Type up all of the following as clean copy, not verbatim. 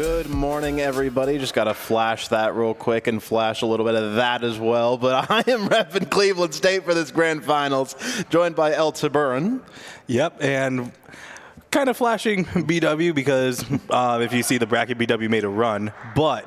Good morning, everybody. Just got to flash that real quick and flash a little bit of that as well. But I am repping Cleveland State for this grand finals, joined by El Tiburon. Yep, and kind of flashing BW because if you see the bracket, BW made a run. But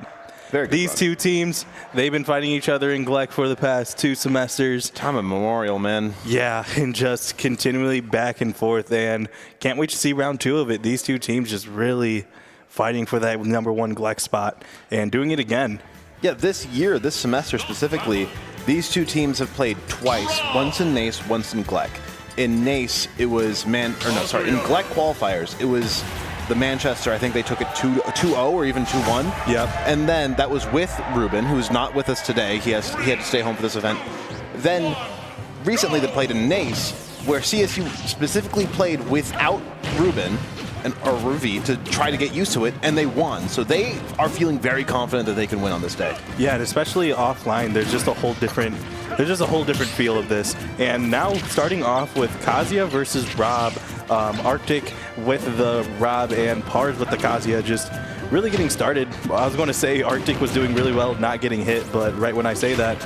these two teams, they've been fighting each other in GLEC for the past 2 semesters. Time immemorial, man. Yeah, and just continually back and forth. And can't wait to see round 2 of it. These two teams just really fighting for that #1 GLEC spot and doing it again. Yeah, this year, this semester specifically, these two teams have played twice, once in NACE, once in GLEC. In NACE, it was in GLEC qualifiers, it was the Manchester. I think they took it 2-0 or even 2-1. Yep. And then that was with Ruben, who's not with us today. He had to stay home for this event. Then recently they played in NACE, where CSU specifically played without Ruben or Ruvi to try to get used to it, and they won. So they are feeling very confident that they can win on this day. Yeah, and especially offline, there's just a whole different feel of this. And now starting off with Kazuya versus Rob, Arctic with the Rob and Pars with the Kazuya, just really getting started. I was going to say Arctic was doing really well not getting hit, but right when I say that,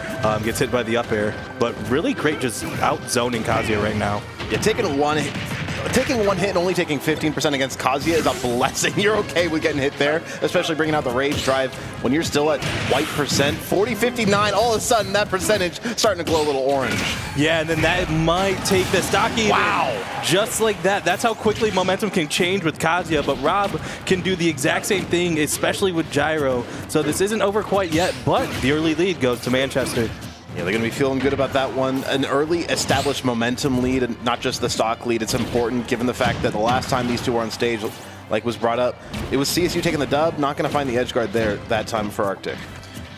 gets hit by the up air. But really great just out-zoning Kazuya right now. Yeah, taking one hit and only taking 15% against Kazuya is a blessing. You're okay with getting hit there, especially bringing out the rage drive when you're still at white percent. 40-59, all of a sudden that percentage starting to glow a little orange. Yeah, and then that might take the stock even. Wow. Just like that. That's how quickly momentum can change with Kazuya, but Rob can do the exact same thing, especially with Gyro. So this isn't over quite yet, but the early lead goes to Manchester. Yeah, they're going to be feeling good about that one. An early established momentum lead, and not just the stock lead. It's important given the fact that the last time these two were on stage, like was brought up, it was CSU taking the dub, not going to find the edge guard there that time for Arctic.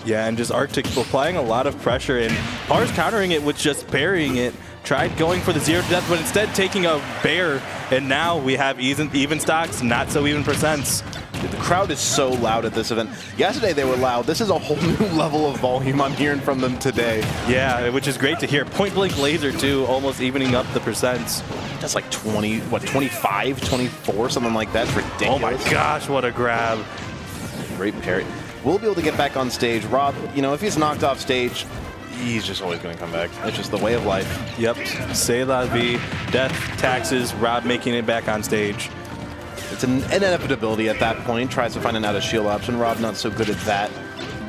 Yeah, and just Arctic applying a lot of pressure, and Pars countering it with just parrying it. Tried going for the 0 to death, but instead taking a bear, and now we have even stocks, not so even percents. The crowd is so loud at this event. Yesterday they were loud. This is a whole new level of volume I'm hearing from them today. Yeah, which is great to hear. Point blank laser too, almost evening up the percents. That's like 25, 24, something like that. It's ridiculous. Oh my gosh, what a grab. Great parry. We'll be able to get back on stage. Rob, if he's knocked off stage, he's just always going to come back. It's just the way of life. Yep. C'est la vie. Death, taxes, Rob making it back on stage. It's an inevitability at that point. Tries to find an out-of-shield option. Rob not so good at that.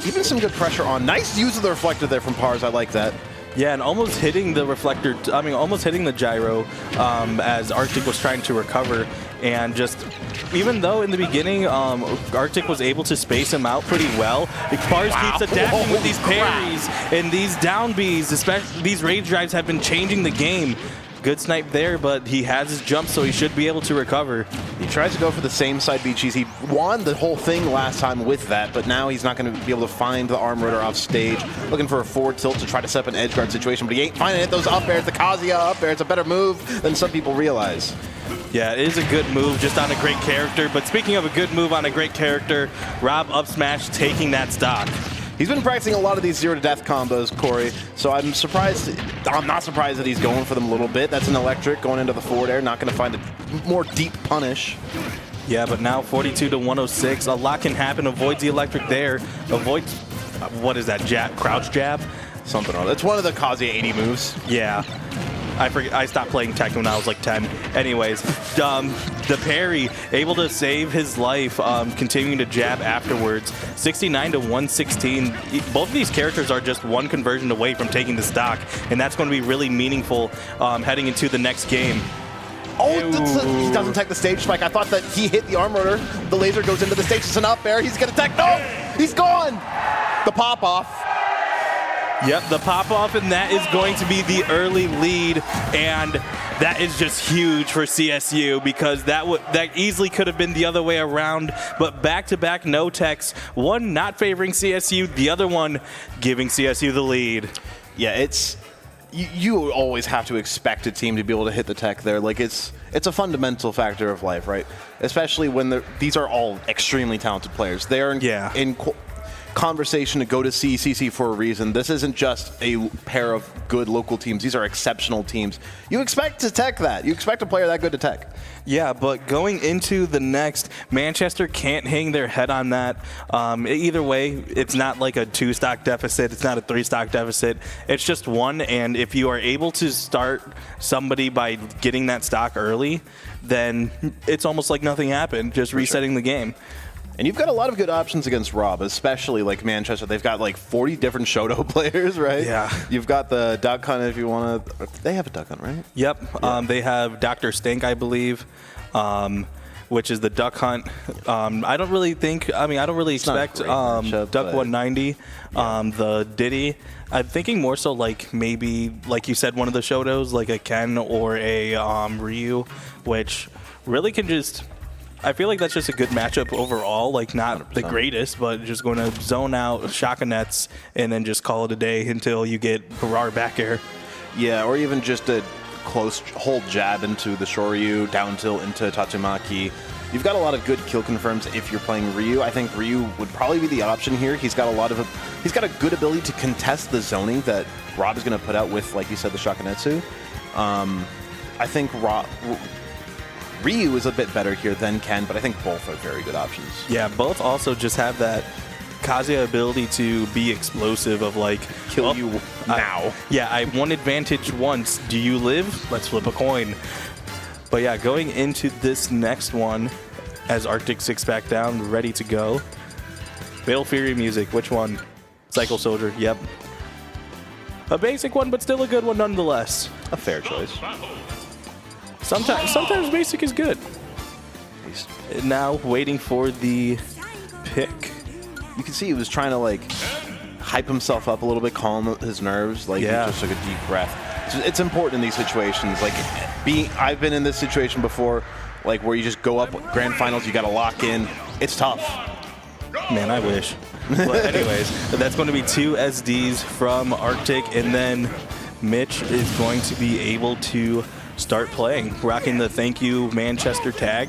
Even some good pressure on. Nice use of the reflector there from Pars. I like that. Yeah, and almost hitting the reflector, almost hitting the gyro as Arctic was trying to recover. And just, even though in the beginning, Arctic was able to space him out pretty well, Pars keeps adapting with these parries and these down Bs, especially these rage drives have been changing the game. Good snipe there, but he has his jump, so he should be able to recover. He tries to go for the same side B cheese. He won the whole thing last time with that, but now he's not going to be able to find the arm rotor off stage. Looking for a forward tilt to try to set up an edge guard situation, but he ain't finding it. Those up airs, the Kazuya up air, it's a better move than some people realize. Yeah, it is a good move just on a great character, but speaking of a good move on a great character, Rob up smash taking that stock. He's been practicing a lot of these 0 to death combos, Corey, so I'm not surprised that he's going for them a little bit. That's an electric going into the forward air, not going to find a more deep punish. Yeah, but now 42 to 106, a lot can happen. Avoids the electric there, avoids, what is that, jab, crouch jab? Something or other. It's one of the Kazuya 80 moves. Yeah. I stopped playing Tekken when I was like 10. Anyways, the parry, able to save his life, continuing to jab afterwards. 69 to 116. Both of these characters are just one conversion away from taking the stock, and that's going to be really meaningful heading into the next game. Oh, he doesn't take the stage spike. I thought that he hit the arm rotor. The laser goes into the stage. It's an up air. He's going to tech. No! He's gone! The pop-off. Yep, the pop-off, and that is going to be the early lead, and that is just huge for CSU because that easily could have been the other way around, but back-to-back no-techs, one not favoring CSU, the other one giving CSU the lead. Yeah, it's you always have to expect a team to be able to hit the tech there. Like it's a fundamental factor of life, right? Especially when these are all extremely talented players. They are conversation to go to CCC for a reason. This isn't just a pair of good local teams. These are exceptional teams. You expect to tech that. You expect a player that good to tech. Yeah, but going into the next, Manchester can't hang their head on that. Either way, it's not like a 2-stock deficit. It's not a 3-stock deficit. It's just 1, and if you are able to start somebody by getting that stock early, then it's almost like nothing happened, just resetting the game. And you've got a lot of good options against Rob, especially like Manchester. They've got like 40 different Shoto players, right? Yeah. You've got the Duck Hunt if you want to. They have a Duck Hunt, right? Yep. Yeah. They have Dr. Stink, I believe, which is the Duck Hunt. I don't really expect matchup, Duck 190, the Diddy. I'm thinking more so like maybe, like you said, one of the Shotos, like a Ken or a Ryu, which really can just... I feel like that's just a good matchup overall, like not 100%. The greatest, but just going to zone out Shaka Nets and then just call it a day until you get Harar back air. Yeah, or even just a close hold jab into the Shoryu, down tilt into Tatsumaki. You've got a lot of good kill confirms if you're playing Ryu. I think Ryu would probably be the option here. He's got a good ability to contest the zoning that Rob is going to put out with, like you said, the Shakanetsu. I think Ryu is a bit better here than Ken, but I think both are very good options. Yeah, both also just have that Kazuya ability to be explosive of like... Kill you now. I won advantage once. Do you live? Let's flip a coin. But yeah, going into this next one, as Arctic 6-pack down, ready to go. Fatal Fury music, which one? Cycle Soldier, yep. A basic one, but still a good one nonetheless. A fair choice. Sometimes basic is good. Now waiting for the pick. You can see he was trying to like hype himself up a little bit, calm his nerves. Like he just took a deep breath. It's important in these situations. Like I've been in this situation before, like where you just go up grand finals, you got to lock in. It's tough. Man, I wish. But anyways, that's going to be 2 SDs from Arctic, and then Mitch is going to be able to start playing, rocking the thank you Manchester tag.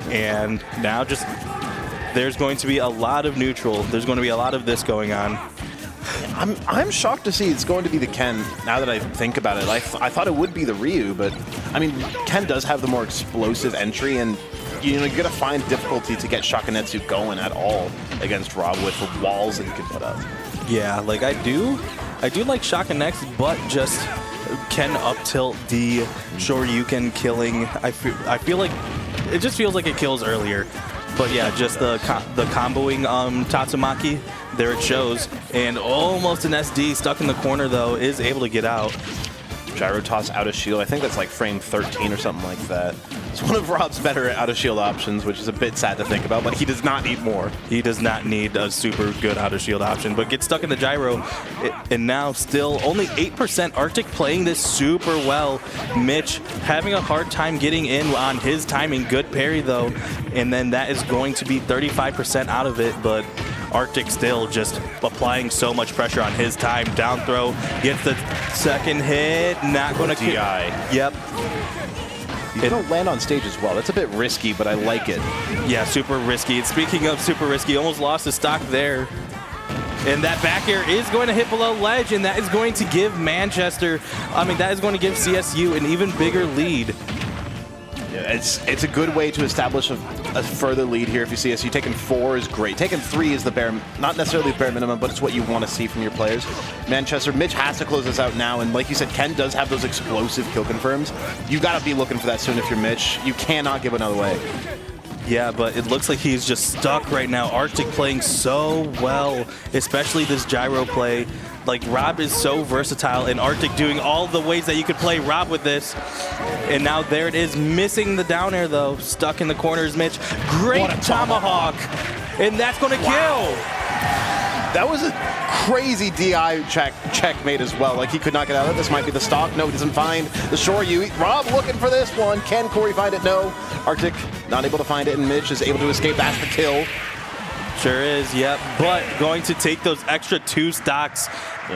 And now just there's going to be a lot of neutral. There's going to be a lot of this going on. I'm shocked to see it's going to be the Ken now that I think about it. I thought it would be the Ryu, but I mean Ken does have the more explosive entry, and you're going to find difficulty to get Shakanetsu going at all against Rob with the walls that he can put up. Yeah, like I do like Shakanetsu, but just Ken up tilt the Shoryuken killing. I feel like it just feels like it kills earlier. But yeah, just the comboing Tatsumaki, there it shows. And almost an SD stuck in the corner though, is able to get out. Gyro toss out of shield. I think that's like frame 13 or something like that. It's one of Rob's better out of shield options, which is a bit sad to think about, but he does not need more. He does not need a super good out of shield option, but gets stuck in the gyro. And now still only 8% Arctic playing this super well. Mitch having a hard time getting in on his timing. Good parry though. And then that is going to be 35% out of it, but Arctic still just applying so much pressure on his time. Down throw, gets the second hit, not going to kill. Yep. You don't land on stage as well. That's a bit risky, but I like it. Yeah, super risky. And speaking of super risky, almost lost his stock there. And that back air is going to hit below ledge, and that is going to give that is going to give CSU an even bigger lead. Yeah, it's a good way to establish a further lead here. If you see CSU taking 4 is great. Taking 3 is the not necessarily the bare minimum, but it's what you want to see from your players. Manchester, Mitch has to close this out now, and like you said, Ken does have those explosive kill confirms. You got to be looking for that soon if you're Mitch. You cannot give another way. Yeah, but it looks like he's just stuck right now. Arctic playing so well, especially this gyro play. Like, Rob is so versatile, and Arctic doing all the ways that you could play Rob with this. And now there it is, missing the down air, though. Stuck in the corners, Mitch. Great tomahawk. And that's going to kill. That was a crazy DI checkmate as well. Like, he could not get out of it. This might be the stock. No, he doesn't find the Shoryu. Rob looking for this one. Can Corey find it? No. Arctic not able to find it, and Mitch is able to escape. That's the kill. Sure is, yep. But going to take those extra 2 stocks,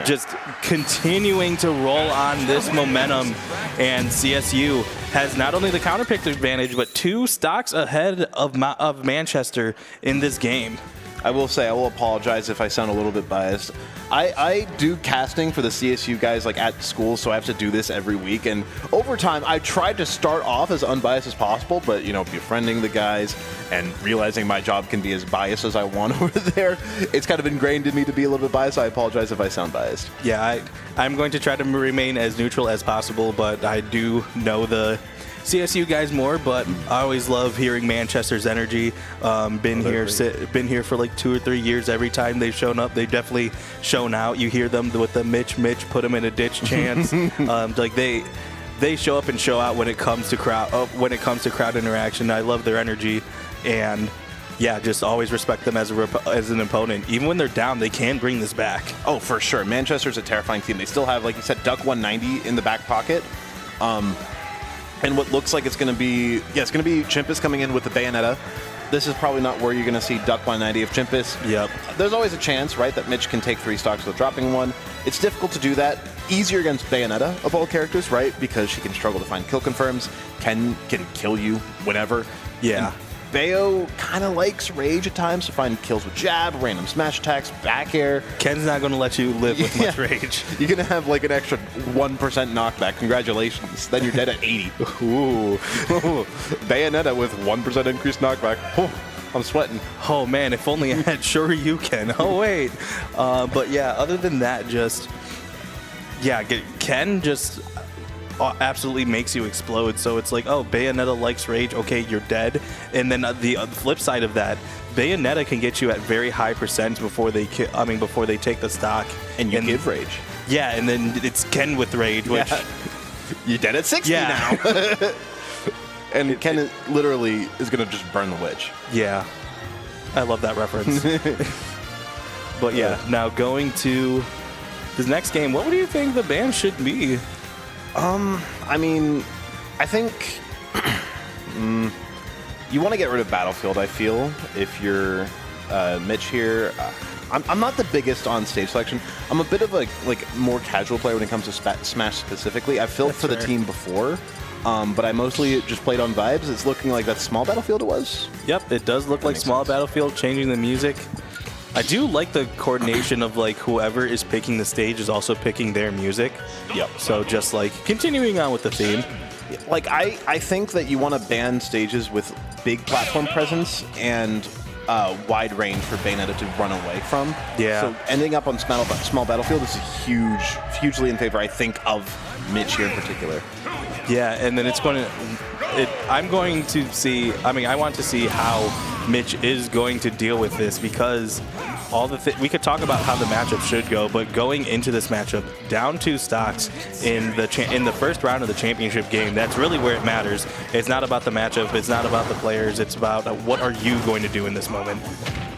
just continuing to roll on this momentum. And CSU has not only the counter pick advantage, but 2 stocks ahead of Manchester in this game. I will say, I will apologize if I sound a little bit biased. I do casting for the CSU guys like at school, so I have to do this every week. And over time, I tried to start off as unbiased as possible, but befriending the guys and realizing my job can be as biased as I want over there, it's kind of ingrained in me to be a little bit biased. I apologize if I sound biased. Yeah, I'm going to try to remain as neutral as possible, but I do know the CSU guys more, but I always love hearing Manchester's energy. Been here for like 2 or 3 years. Every time they've shown up, they've definitely shown out. You hear them with the Mitch put them in a ditch chants. Like they show up and show out when it comes to crowd interaction. I love their energy, and yeah, just always respect them as an opponent. Even when they're down, they can bring this back. Oh, for sure. Manchester's a terrifying team. They still have, like you said, Duck 190 in the back pocket. And what looks like it's going to be Chimpus coming in with the Bayonetta. This is probably not where you're going to see Duck 190 of Chimpus. Yep. There's always a chance, right, that Mitch can take 3 stocks without dropping one. It's difficult to do that. Easier against Bayonetta of all characters, right, because she can struggle to find kill confirms, can kill you whenever. Yeah. Bayo kind of likes Rage at times to find kills with jab, random smash attacks, back air. Ken's not going to let you live with much Rage. You're going to have like an extra 1% knockback. Congratulations. Then you're dead at 80. Ooh. Bayonetta with 1% increased knockback. Oh, I'm sweating. Oh, man, if only I had Shoryuken. Oh, wait. But yeah, other than that, Ken just absolutely makes you explode. So it's like, oh, Bayonetta likes Rage. Okay, you're dead. And then the flip side of that, Bayonetta can get you at very high percent before they take the stock. And you give Rage. Yeah, and then it's Ken with Rage, which you're dead at 60 now. And Ken literally is going to just burn the witch. Yeah, I love that reference. But yeah, now going to this next game, what do you think the ban should be? I mean, I think you want to get rid of Battlefield, I feel, if you're Mitch here. I'm not the biggest on stage selection. I'm a bit of a more casual player when it comes to Smash specifically. I've filled for the team before, but I mostly just played on vibes. It's looking like that Small Battlefield it was. Yep, it does look like Small Battlefield, changing the music. I do like the coordination of whoever is picking the stage is also picking their music. Yep. So just continuing on with the theme. I think that you want to ban stages with big platform presence and wide range for Bayonetta to run away from. Yeah. So ending up on Small Battlefield is hugely in favor, I think, of Mitch here in particular. Yeah, and then I want to see how Mitch is going to deal with this, because we could talk about how the matchup should go, but going into this matchup, down 2 stocks in the first round of the championship game, that's really where it matters. It's not about the matchup, it's not about the players, it's about what are you going to do in this moment.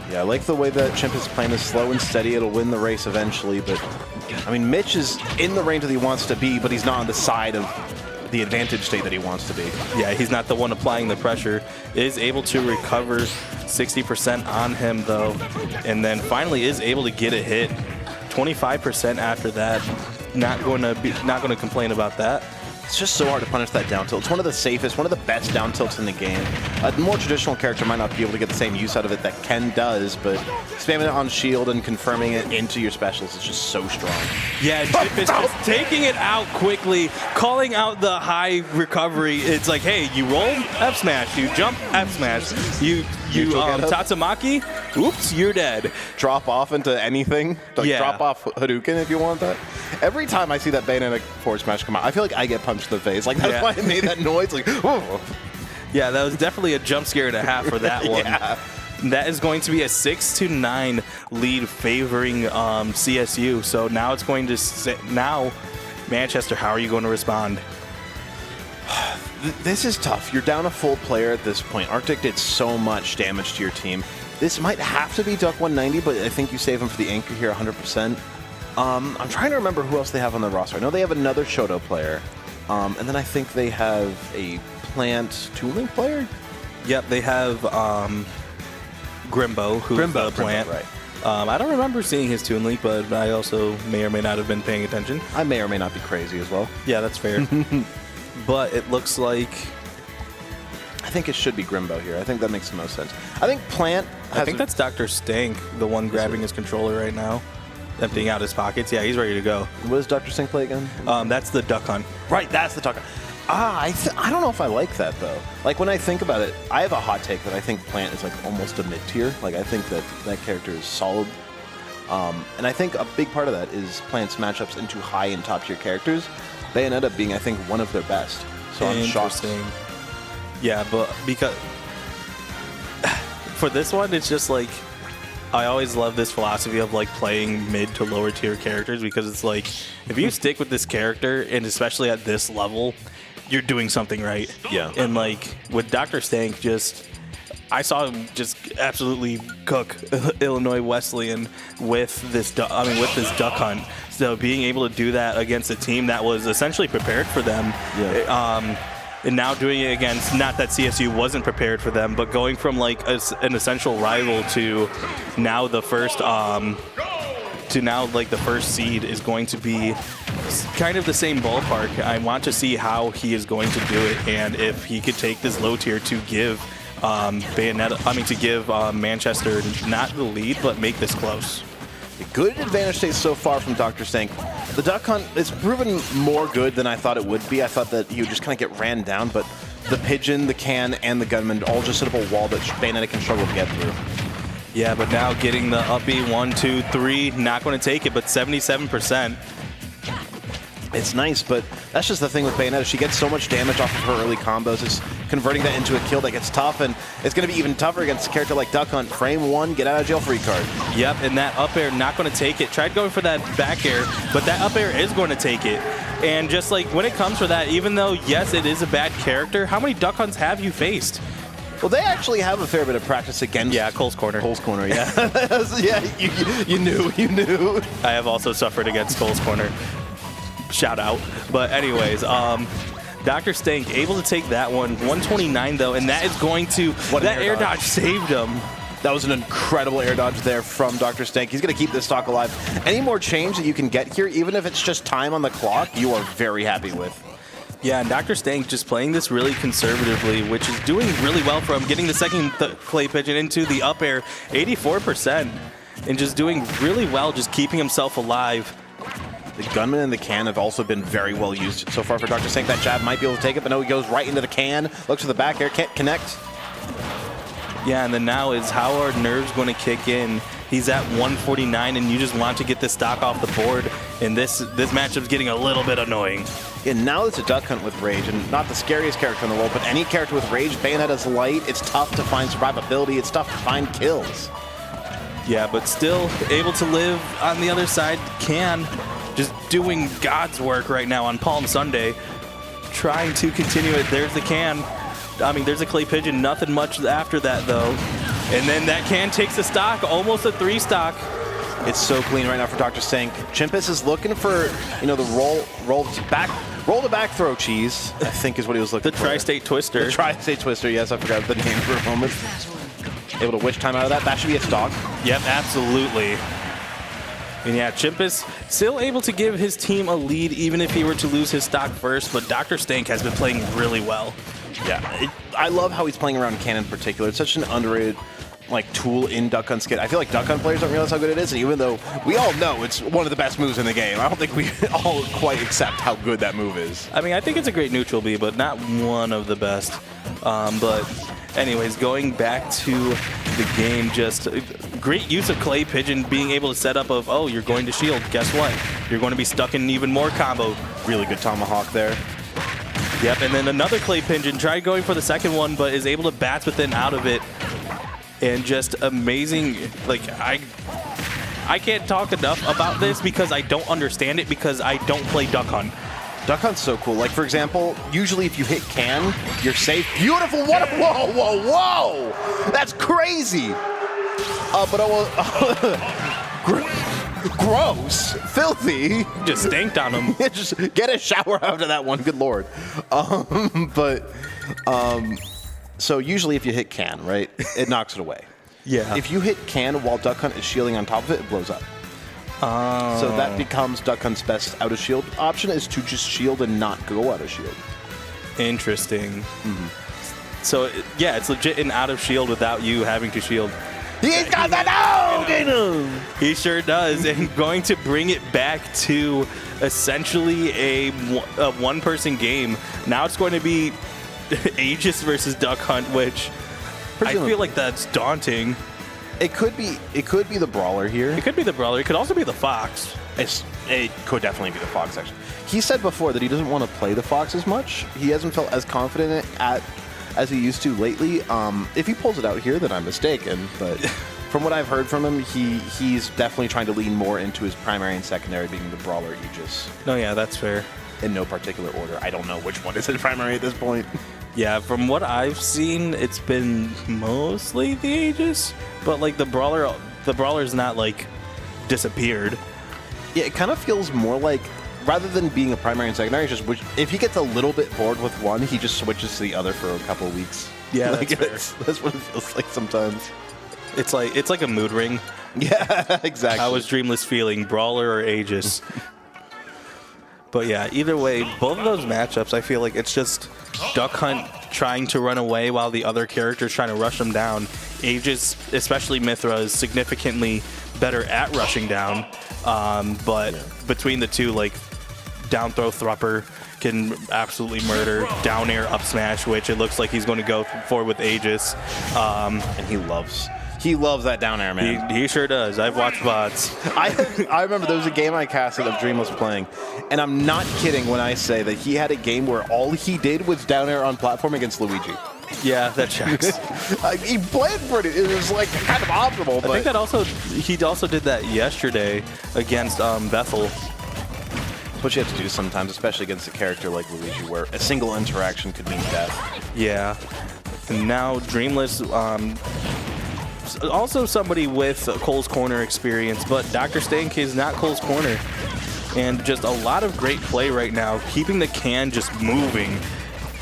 Yeah, I like the way that Chimp is playing this slow and steady. It'll win the race eventually, but I mean, Mitch is in the range that he wants to be, but he's not on the side of the advantage state that he wants to be. Yeah, he's not the one applying the pressure. Is able to recover 60% on him though, and then finally is able to get a hit. 25% after that. Not going to complain about that. It's just so hard to punish that down tilt. It's one of the safest, one of the best down tilts in the game. A more traditional character might not be able to get the same use out of it that Ken does, but spamming it on shield and confirming it into your specials is just so strong. Yeah, Chip is just taking it out quickly, calling out the high recovery. It's like, hey, you roll F smash, you jump F smash, you Tatsumaki, oops, you're dead. Drop off into anything, drop off Hadouken if you want that. Every time I see that Bayonetta forward smash come out, I feel like I get punched in the face. That's why I made that noise. Oh. Yeah, that was definitely a jump scare and a half for that one. Yeah. That is going to be a 6-9 lead favoring CSU. So now it's going to now, Manchester, how are you going to respond? This is tough. You're down a full player at this point. Arctic did so much damage to your team. This might have to be Duck 190, but I think you save him for the anchor here 100%. I'm trying to remember who else they have on the roster. I know they have another Shoto player. And then I think they have a Plant Tooling player? Yep, they have Grimbo, who's the Plant. Right. I don't remember seeing his Toon Link, but I also may or may not have been paying attention. I may or may not be crazy as well. Yeah, that's fair. But it looks like I think it should be Grimbo here. I think that makes the most sense. I think Plant has... I think that's Dr. Stank, the one grabbing his controller right now, emptying out his pockets. Yeah, he's ready to go. What does Dr. Stank play again? That's the Duck Hunt. Right, that's the Duck Hunt. I don't know if I like that, though. Like, when I think about it, I have a hot take that I think Plant is, like, almost a mid-tier. Like, I think that character is solid. And I think a big part of that is Plant's matchups into high and top-tier characters. Bayonetta being, I think, one of their best. So I'm shocked. Yeah, but because... For this one, it's just, like... I always love this philosophy of like playing mid to lower tier characters because it's like if you stick with this character and especially at this level, you're doing something right. Yeah. And like with Dr. Stank, I saw him just absolutely cook Illinois Wesleyan with this Duck Hunt. So being able to do that against a team that was essentially prepared for them. Yeah. And now doing it against, not that CSU wasn't prepared for them, but going from like an essential rival to now the first seed is going to be kind of the same ballpark. I want to see how he is going to do it, and if he could take this low tier to give Manchester not the lead, but make this close. Good advantage state so far from Dr. Stank. The Duck Hunt is proven more good than I thought it would be. I thought that he would just kind of get ran down, but the Pigeon, the Can, and the Gunman all just set up a wall that Bayonetta can struggle to get through. Yeah, but now getting the up B, 1, 2, 3, not going to take it, but 77%. It's nice, but that's just the thing with Bayonetta. She gets so much damage off of her early combos. It's converting that into a kill that gets tough, and it's going to be even tougher against a character like Duck Hunt. Frame 1, get out of jail free card. Yep, and that up air not going to take it. Tried going for that back air, but that up air is going to take it. And just like when it comes for that, even though, yes, it is a bad character, how many Duck Hunts have you faced? Well, they actually have a fair bit of practice against... Yeah, Cole's Corner. Cole's Corner, yeah. Yeah, you knew. I have also suffered against Cole's Corner. Shout out. But anyways, Dr. Stank able to take that one. 129 though, and that is going to... That air dodge saved him. That was an incredible air dodge there from Dr. Stank. He's going to keep this stock alive. Any more change that you can get here, even if it's just time on the clock, you are very happy with. Yeah, and Dr. Stank just playing this really conservatively, which is doing really well for him. Getting the second clay pigeon into the up air, 84%. And just doing really well, just keeping himself alive. The Gunman and the Can have also been very well used so far for Dr. Stank. That jab might be able to take it, but no, he goes right into the Can. Looks for the back air, can't connect. Yeah, and then now is how are nerves going to kick in? He's at 149, and you just want to get this stock off the board, and this matchup's getting a little bit annoying. And now it's a Duck Hunt with Rage, and not the scariest character in the world, but any character with Rage, Bayonetta's light, it's tough to find survivability, it's tough to find kills. Yeah, but still able to live on the other side. Can just doing God's work right now on Palm Sunday, trying to continue it. There's the Can. I mean, there's a clay pigeon. Nothing much after that, though. And then that Can takes a stock, almost a 3 stock. It's so clean right now for Dr. Stank. Chimpus is looking for, the roll to back throw cheese, I think is what he was looking for. The Tri-State Twister. The Tri-State Twister, yes, I forgot the name for a moment. Able to wish time out of that. That should be a stock. Yep, absolutely. And yeah, Chimpus still able to give his team a lead even if he were to lose his stock first, but Dr. Stank has been playing really well. Yeah, I love how he's playing around Can in particular. It's such an underrated tool in Duck Hunt skit. I feel like Duck Hunt players don't realize how good it is, and even though we all know it's one of the best moves in the game, I don't think we all quite accept how good that move is. I mean, I think it's a great neutral B, but not one of the best. But anyways, going back to the game, just great use of Clay Pigeon being able to set up of, oh, you're going to shield. Guess what? You're going to be stuck in even more combo. Really good tomahawk there. Yep, and then another Clay Pigeon. Tried going for the second one, but is able to bats within out of it. And just amazing. I can't talk enough about this because I don't understand it because I don't play Duck Hunt. Duck Hunt's so cool. Like, for example, usually if you hit Can, you're safe. Beautiful. What? Whoa, whoa, whoa. That's crazy. But gross. Filthy. Just stanked on him. Just get a shower after that one. Good Lord. So usually if you hit Can, right, it knocks it away. Yeah. If you hit Can while Duck Hunt is shielding on top of it, it blows up. So that becomes Duck Hunt's best out of shield option is to just shield and not go out of shield. Interesting. So, yeah, it's legit an out of shield without you having to shield. He's got that out in him! He sure does, and going to bring it back to essentially a one-person game. Now it's going to be Aegis versus Duck Hunt, which I feel like that's daunting. It could be the Brawler here. It could be the Brawler. It could also be the Fox. It could definitely be the Fox, actually. He said before that he doesn't want to play the Fox as much. He hasn't felt as confident as he used to lately. If he pulls it out here, then I'm mistaken. But from what I've heard from him, he's definitely trying to lean more into his primary and secondary, being the Brawler Aegis. No, yeah, that's fair. In no particular order. I don't know which one is his primary at this point. Yeah, from what I've seen, it's been mostly the Aegis, but like the Brawler's not like disappeared. Yeah, it kind of feels more like, rather than being a primary and secondary, just if he gets a little bit bored with one, he just switches to the other for a couple of weeks. Yeah, like, that's what it feels like sometimes. It's like a mood ring. Yeah, exactly. How was Dreamless feeling, Brawler or Aegis? But yeah, either way, both of those matchups, I feel like it's just Duck Hunt trying to run away while the other character's trying to rush him down. Aegis, especially Mithra, is significantly better at rushing down. But between the two, like, down throw Thrupper can absolutely murder, down air up smash, which it looks like he's going to go for with Aegis. And he loves that down air, man. He sure does. I've watched VODs. I remember there was a game I casted of Dreamless playing, and I'm not kidding when I say that he had a game where all he did was down air on platform against Luigi. Yeah, that checks. He played pretty. It was like kind of optimal. But I think he also did that yesterday against Bethel. That's what you have to do sometimes, especially against a character like Luigi, where a single interaction could mean death. Yeah. And now Dreamless, also somebody with Cole's Corner experience, but Dr. Stank is not Cole's Corner. And just a lot of great play right now, keeping the can just moving.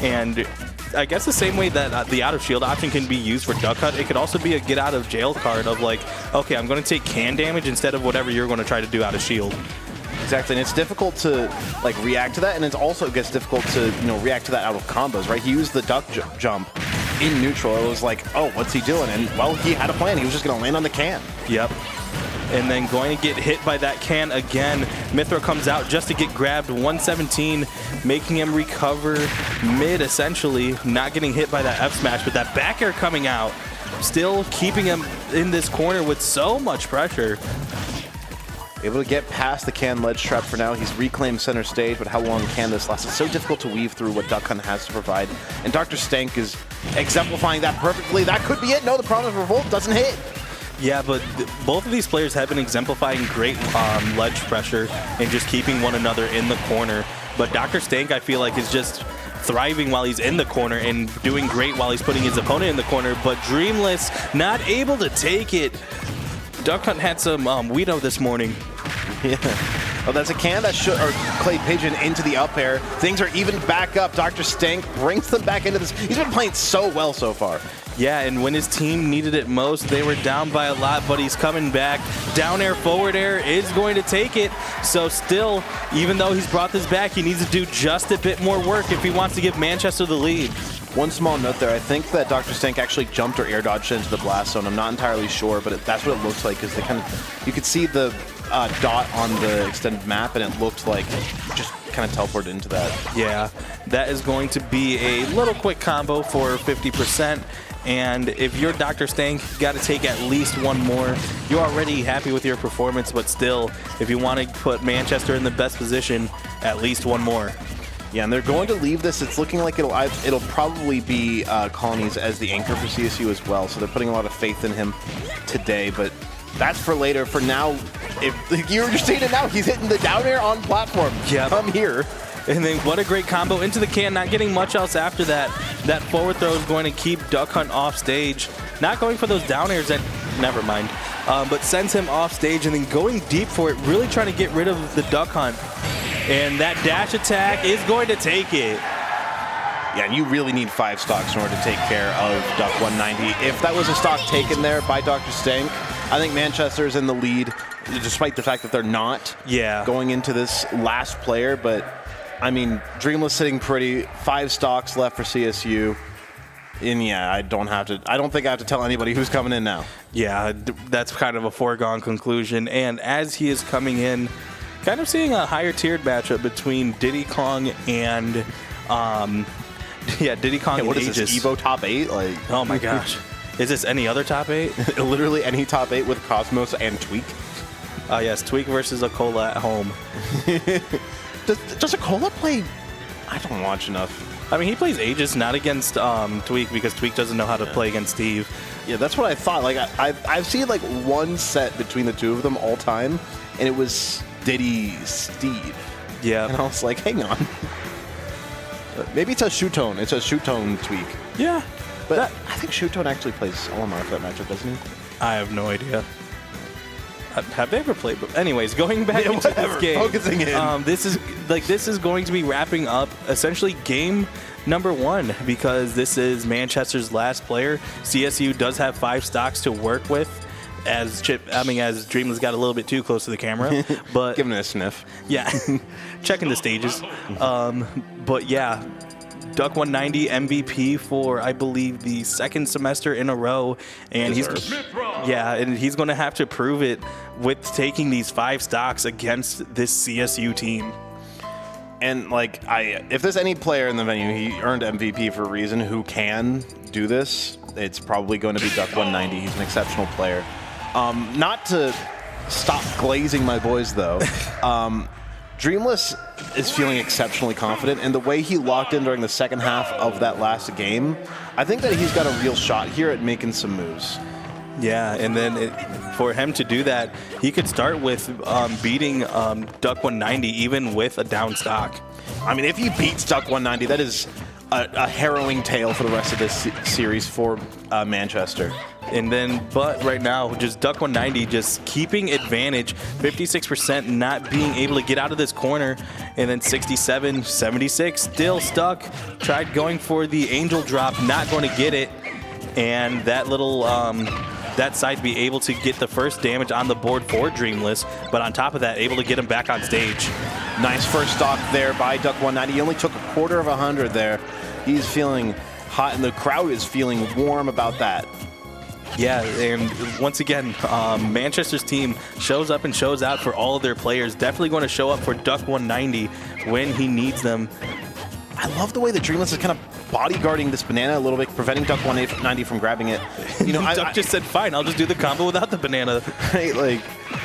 And I guess the same way that the out of shield option can be used for Duck Hunt, it could also be a get out of jail card of like, okay, I'm going to take can damage instead of whatever you're going to try to do out of shield. Exactly, and it's difficult to like react to that, and it also gets difficult to react to that out of combos, right? He used the duck jump in neutral. It was like, oh, what's he doing? And well, he had a plan. He was just going to land on the can. Yep. And then going to get hit by that can again. Mithra comes out just to get grabbed. 117, making him recover mid, essentially. Not getting hit by that F smash, but that back air coming out, still keeping him in this corner with so much pressure. Able to get past the can ledge trap for now. He's reclaimed center stage, but how long can this last? It's so difficult to weave through what Duck Hunt has to provide. And Dr. Stank is exemplifying that perfectly. That could be it. No, the problem is Revolt doesn't hit. Yeah, but both of these players have been exemplifying great ledge pressure and just keeping one another in the corner. But Dr. Stank, I feel like, is just thriving while he's in the corner and doing great while he's putting his opponent in the corner. But Dreamless not able to take it. Duck Hunt had some Weedo this morning. Yeah. Oh, that's a can that or Clay Pigeon into the up air. Things are even back up. Dr. Stank brings them back into this. He's been playing so well so far. Yeah, and when his team needed it most, they were down by a lot, but he's coming back. Down air, forward air is going to take it. So still, even though he's brought this back, he needs to do just a bit more work if he wants to give Manchester the lead. One small note there, I think that Dr. Stank actually jumped or air dodged into the blast zone. I'm not entirely sure, but that's what it looks like, because you could see the dot on the extended map, and it looked like just kind of teleported into that. Yeah, that is going to be a little quick combo for 50%. And if you're Dr. Stank, you got to take at least one more. You're already happy with your performance, but still, if you want to put Manchester in the best position, at least one more. Yeah, and they're going to leave this. It's looking like it'll probably be Colonies as the anchor for CSU as well. So they're putting a lot of faith in him today, but that's for later. For now, if you're just seeing it now, he's hitting the down air on platform. Yeah, I'm here. And then what a great combo into the can, not getting much else after that. That forward throw is going to keep Duck Hunt off stage. Not going for those down airs, never mind. But sends him off stage and then going deep for it, really trying to get rid of the Duck Hunt. And that dash attack is going to take it. Yeah, and you really need 5 stocks in order to take care of Duck 190. If that was a stock taken there by Dr. Stank, I think Manchester is in the lead, despite the fact that they're not going into this last player. But, I mean, Dreamless sitting pretty. 5 stocks left for CSU. And yeah, I don't think I have to tell anybody who's coming in now. Yeah, that's kind of a foregone conclusion. And as he is coming in, kind of seeing a higher tiered matchup between Diddy Kong and Diddy Kong and What is Aegis. this, Evo top 8? Like, oh my gosh. Is this any other top 8? Literally any top 8 with Cosmos and Tweak. Yes, Tweak versus Akola at home. Does Akola play? I don't watch enough. I mean, he plays Aegis, not against Tweak, because Tweak doesn't know how to play against Steve. Yeah, that's what I thought. Like, I've seen like one set between the two of them all time, and it was Diddy Steve. Yeah. And I was like, hang on. Maybe it's a shoot tone. It's a shoot tone Tweak. Yeah. But I think shoot tone actually plays Olimar for that matchup, doesn't he? I have no idea. Have they ever played? Anyways, going back into this game, focusing in. this is going to be wrapping up essentially game number 1, because this is Manchester's last player. CSU does have 5 stocks to work with. As Dreamless got a little bit too close to the camera, but giving it a sniff. Yeah, checking the stages. But yeah. Duck 190 MVP for, I believe, the 2nd semester in a row, and he's going to have to prove it with taking these 5 stocks against this CSU team. And like, if there's any player in the venue, he earned MVP for a reason, who can do this, it's probably going to be Duck 190. He's an exceptional player. Not to stop glazing my boys though. Dreamless is feeling exceptionally confident, and the way he locked in during the second half of that last game, I think that he's got a real shot here at making some moves. Yeah, and then for him to do that, he could start with beating Duck 190 even with a down stock. I mean, if he beats Duck 190, that is a harrowing tale for the rest of this series for Manchester. And then, but right now, just Duck 190 just keeping advantage, 56% not being able to get out of this corner, and then 67, 76, still stuck. Tried going for the angel drop, not going to get it, and that little, that side be able to get the first damage on the board for Dreamless, but on top of that, able to get him back on stage. Nice first stock there by Duck 190. He only took a quarter of 100 there. He's feeling hot, and the crowd is feeling warm about that. Yeah, and once again, Manchester's team shows up and shows out for all of their players. Definitely going to show up for Duck 190 when he needs them. I love the way that Dreamless is kind of bodyguarding this banana a little bit, preventing Duck 190 from grabbing it. You know, Duck just said, fine, I'll just do the combo without the banana. Right, like,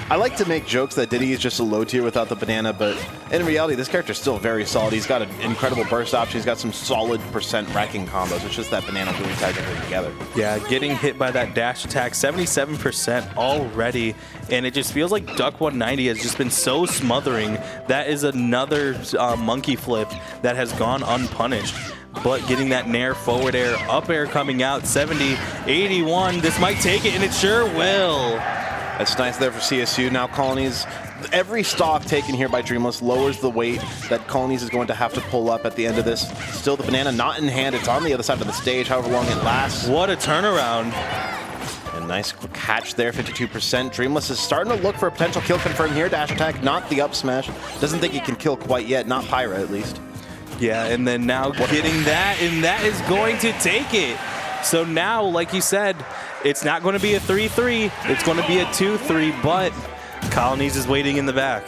I like to make jokes that Diddy is just a low tier without the banana, but in reality, this character's still very solid. He's got an incredible burst option. He's got some solid percent wrecking combos. It's just that banana gluing technically together. Yeah, getting hit by that dash attack, 77% already, and it just feels like Duck 190 has just been so smothering. That is another monkey flip that has gone unpunished. But getting that nair, forward air, up air coming out, 70, 81. This might take it, and it sure will. That's nice there for CSU. Now Colonies, every stock taken here by Dreamless lowers the weight that Colonies is going to have to pull up at the end of this. Still the banana not in hand. It's on the other side of the stage, however long it lasts. What a turnaround. A nice quick catch there, 52%. Dreamless is starting to look for a potential kill confirm here. Dash attack, not the up smash. Doesn't think he can kill quite yet, not Pyra at least. Yeah, and then now getting that, and that is going to take it. So now, like you said, it's not going to be a 3-3. It's going to be a 2-3, but Colonies is waiting in the back.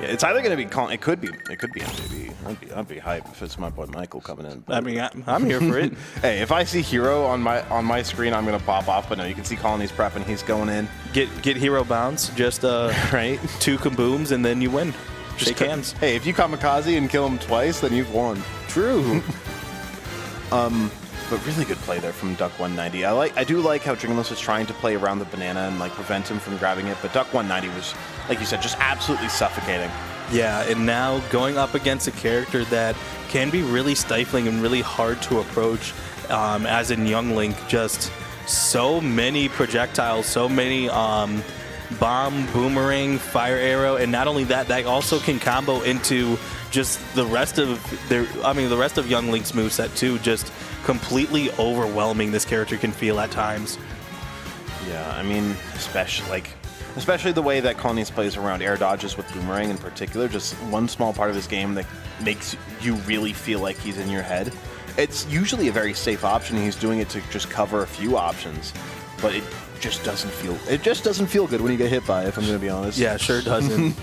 Yeah, it's either going to be it could be MJB. I'd be hype if it's my boy Michael coming in. I mean, I'm here for it. Hey, if I see Hero on my screen, I'm going to pop off. But no, you can see Colonies prepping. He's going in. Get Hero bounce, just right, 2 kabooms, and then you win. Shake hands. Hey, if you kamikaze and kill him twice, then you've won. True. But really good play there from Duck 190. I do like how Dreamless was trying to play around the banana and like prevent him from grabbing it, but Duck 190 was, like you said, just absolutely suffocating. Yeah, and now going up against a character that can be really stifling and really hard to approach, as in Young Link, just so many projectiles, so many bomb, boomerang, fire arrow, and not only that, that also can combo into just the rest of the rest of Young Link's moveset too, just completely overwhelming this character can feel at times. Yeah, I mean, especially the way that Colonies plays around air dodges with Boomerang in particular, just one small part of this game that makes you really feel like he's in your head. It's usually a very safe option. He's doing it to just cover a few options, but it just doesn't feel good when you get hit by it, if I'm going to be honest. Yeah, sure doesn't.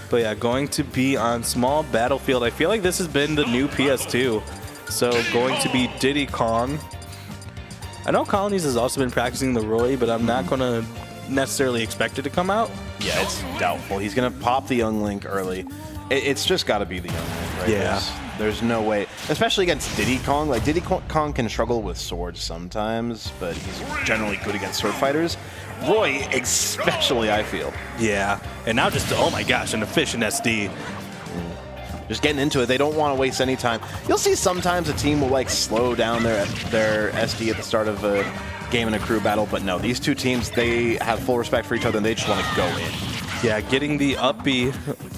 But yeah, going to be on small battlefield. I feel like this has been the new PS2. So going to be Diddy Kong. I know Colonies has also been practicing the Roy, but I'm not going to necessarily expect it to come out. Yeah, it's doubtful. He's going to pop the Young Link early. It's just got to be the Young Link, right? Yeah. There's no way, especially against Diddy Kong. Like, Diddy Kong can struggle with swords sometimes, but he's generally good against sword fighters. Roy, especially, I feel. Yeah, and now just, oh my gosh, an efficient SD. Just getting into it. They don't want to waste any time. You'll see sometimes a team will like slow down their SD at the start of a game in a crew battle, but no, these two teams, they have full respect for each other and they just want to go in. Yeah, getting the up B,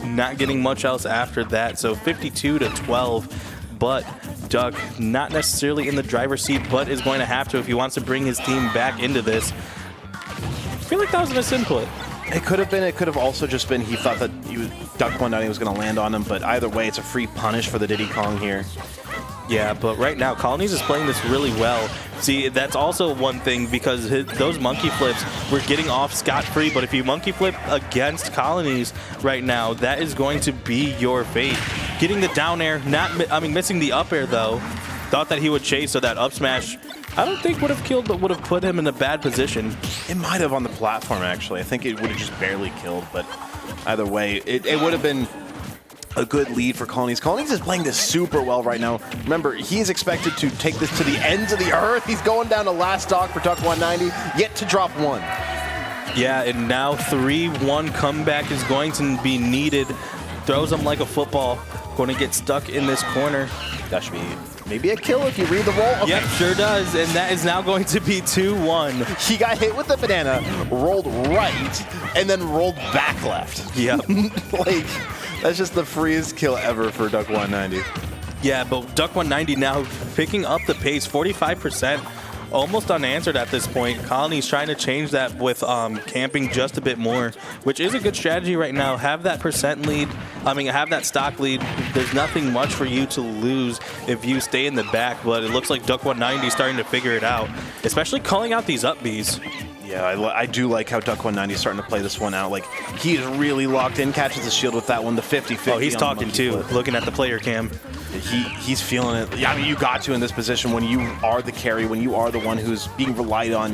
not getting much else after that. So 52-12, but Duck not necessarily in the driver's seat, but is going to have to if he wants to bring his team back into this. I feel like that was a misinput. It could have been. It could have also just been he thought that Duck 190 was going to land on him, but either way, it's a free punish for the Diddy Kong here. Yeah, but right now, Colonies is playing this really well. See, that's also one thing, because those monkey flips were getting off scot-free, but if you monkey flip against Colonies right now, that is going to be your fate. Getting the down air, missing the up air, though. Thought that he would chase, so that up smash, I don't think would have killed, but would have put him in a bad position. It might have on the platform, actually. I think it would have just barely killed, but either way, it would have been a good lead for Colonies. Colonies is playing this super well right now. Remember, he's expected to take this to the ends of the earth. He's going down to last stock for Duck 190, yet to drop one. Yeah, and now 3-1 comeback is going to be needed. Throws him like a football. Going to get stuck in this corner. That should be maybe a kill if you read the roll. Okay. Yep, sure does, and that is now going to be 2-1. He got hit with the banana, rolled right, and then rolled back left. Yep. Like, that's just the freest kill ever for Duck 190. Yeah, but Duck 190 now picking up the pace, 45%, almost unanswered at this point. Colony's trying to change that with camping just a bit more, which is a good strategy right now. Have that percent lead, have that stock lead. There's nothing much for you to lose if you stay in the back, but it looks like Duck 190 is starting to figure it out, especially calling out these up Bs. Yeah, I do like how Duck 190 is starting to play this one out. Like, he's really locked in, catches the shield with that one, the 50-50. Oh, he's talking too, looking at the player cam. He's feeling it. Yeah, I mean, you got to in this position when you are the carry, when you are the one who's being relied on,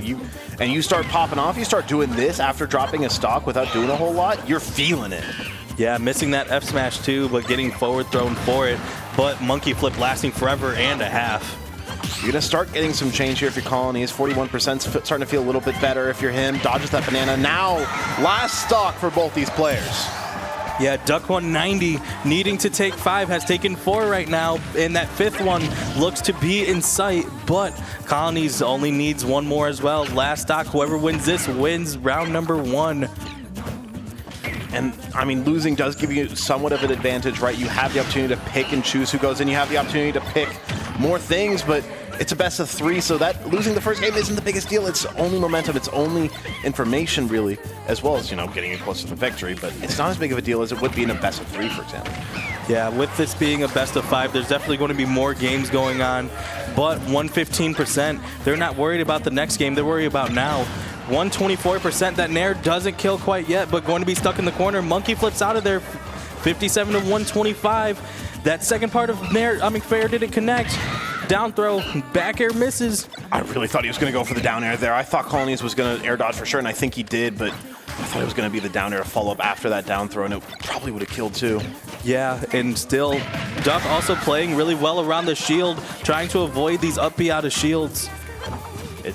and you start popping off, you start doing this after dropping a stock without doing a whole lot, you're feeling it. Yeah, missing that F smash too, but getting forward thrown for it. But monkey flip lasting forever and a half. You're going to start getting some change here if you're Colonies. 41% starting to feel a little bit better if you're him. Dodges that banana. Now, last stock for both these players. Yeah, Duck 190 needing to take 5, has taken 4 right now, and that 5th one looks to be in sight, but Colonies only needs 1 more as well. Last stock, whoever wins this wins round number 1. And, I mean, losing does give you somewhat of an advantage, right? You have the opportunity to pick and choose who goes in. You have the opportunity to pick more things, but it's a best of 3, so that losing the first game isn't the biggest deal. It's only momentum. It's only information, really, as well as, getting you close to the victory. But it's not as big of a deal as it would be in a best of 3, for example. Yeah, with this being a best of 5, there's definitely going to be more games going on. But 115%, they're not worried about the next game. They're worried about now. 124%, that Nair doesn't kill quite yet, but going to be stuck in the corner. Monkey flips out of there, 57 to 125. That second part of Nair, Fair didn't connect. Down throw, back air misses. I really thought he was going to go for the down air there. I thought Colonies was going to air dodge for sure, and I think he did, but I thought it was going to be the down air follow-up after that down throw, and it probably would have killed too. Yeah, and still, Duck also playing really well around the shield, trying to avoid these up B out of shields.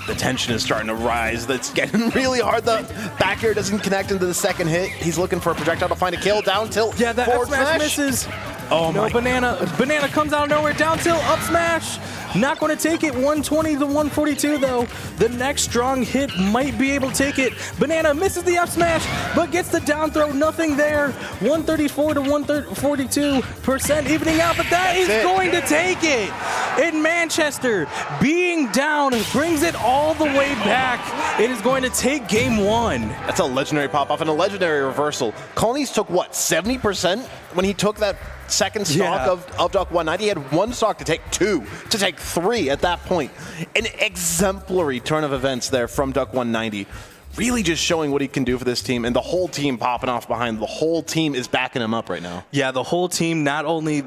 The tension is starting to rise. That's getting really hard. The back air doesn't connect into the second hit. He's looking for a projectile to find a kill. Down tilt. Yeah, that up smash misses. Oh no, my. Banana. Banana comes out of nowhere. Down tilt, up smash. Not going to take it. 120 to 142, though. The next strong hit might be able to take it. Banana misses the up smash, but gets the down throw. Nothing there. 134 to 142%, evening out, but that is going to take it. In Manchester, being down brings it all the way back. It is going to take game 1. That's a legendary pop-off and a legendary reversal. Colonies took, what, 70% when he took that second stock of Duck 190? He had one stock to take 2, to take 3 at that point. An exemplary turn of events there from Duck 190. Really just showing what he can do for this team, and the whole team popping off behind. The whole team is backing him up right now. Yeah, the whole team not only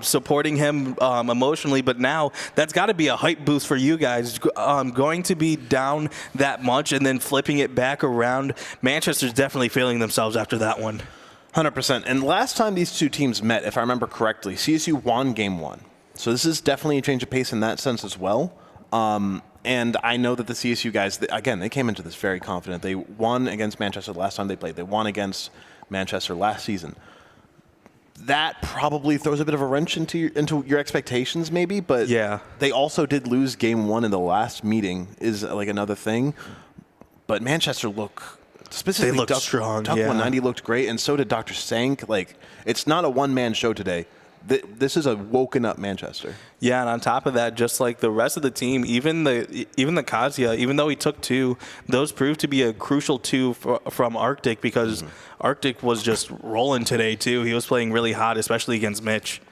supporting him emotionally, but now that's got to be a hype boost for you guys. Going to be down that much and then flipping it back around. Manchester's definitely feeling themselves after that one. 100%. And last time these two teams met, if I remember correctly, CSU won game 1. So this is definitely a change of pace in that sense as well. And I know that the CSU guys, again, they came into this very confident. They won against Manchester the last time they played. They won against Manchester last season. That probably throws a bit of a wrench into your expectations, maybe. But yeah, they also did lose game 1 in the last meeting, is like another thing. But Manchester specifically, they look strong. Duck 190 looked great, and so did Dr. Sank. Like, it's not a one-man show today. This is a woken up Manchester. Yeah, and on top of that, just like the rest of the team, even the Kazuya, even though he took 2, those proved to be a crucial 2 from Arctic, because Arctic was just rolling today too. He was playing really hot, especially against Mitch.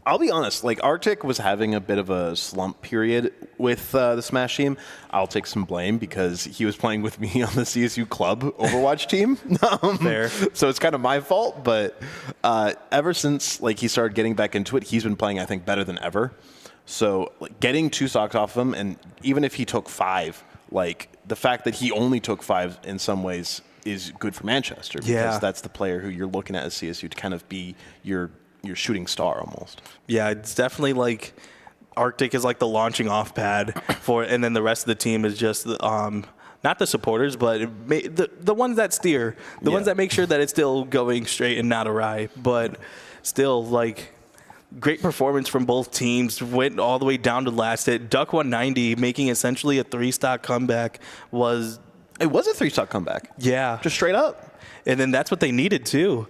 I'll be honest, like Arctic was having a bit of a slump period with the Smash team. I'll take some blame because he was playing with me on the CSU Club Overwatch team. Fair. So it's kind of my fault, but ever since like he started getting back into it, he's been playing, I think, better than ever. So like, getting 2 stocks off of him, and even if he took 5, like the fact that he only took 5 in some ways is good for Manchester, because that's the player who you're looking at as CSU to kind of be your shooting star almost. Yeah, it's definitely like Arctic is like the launching off pad for, and then the rest of the team is just not the supporters, but the ones that steer, the ones that make sure that it's still going straight and not awry. But still, like, great performance from both teams. Went all the way down to last hit. Duck 190 making essentially a 3-stock comeback It was a 3-stock comeback. Yeah, just straight up. And then that's what they needed too.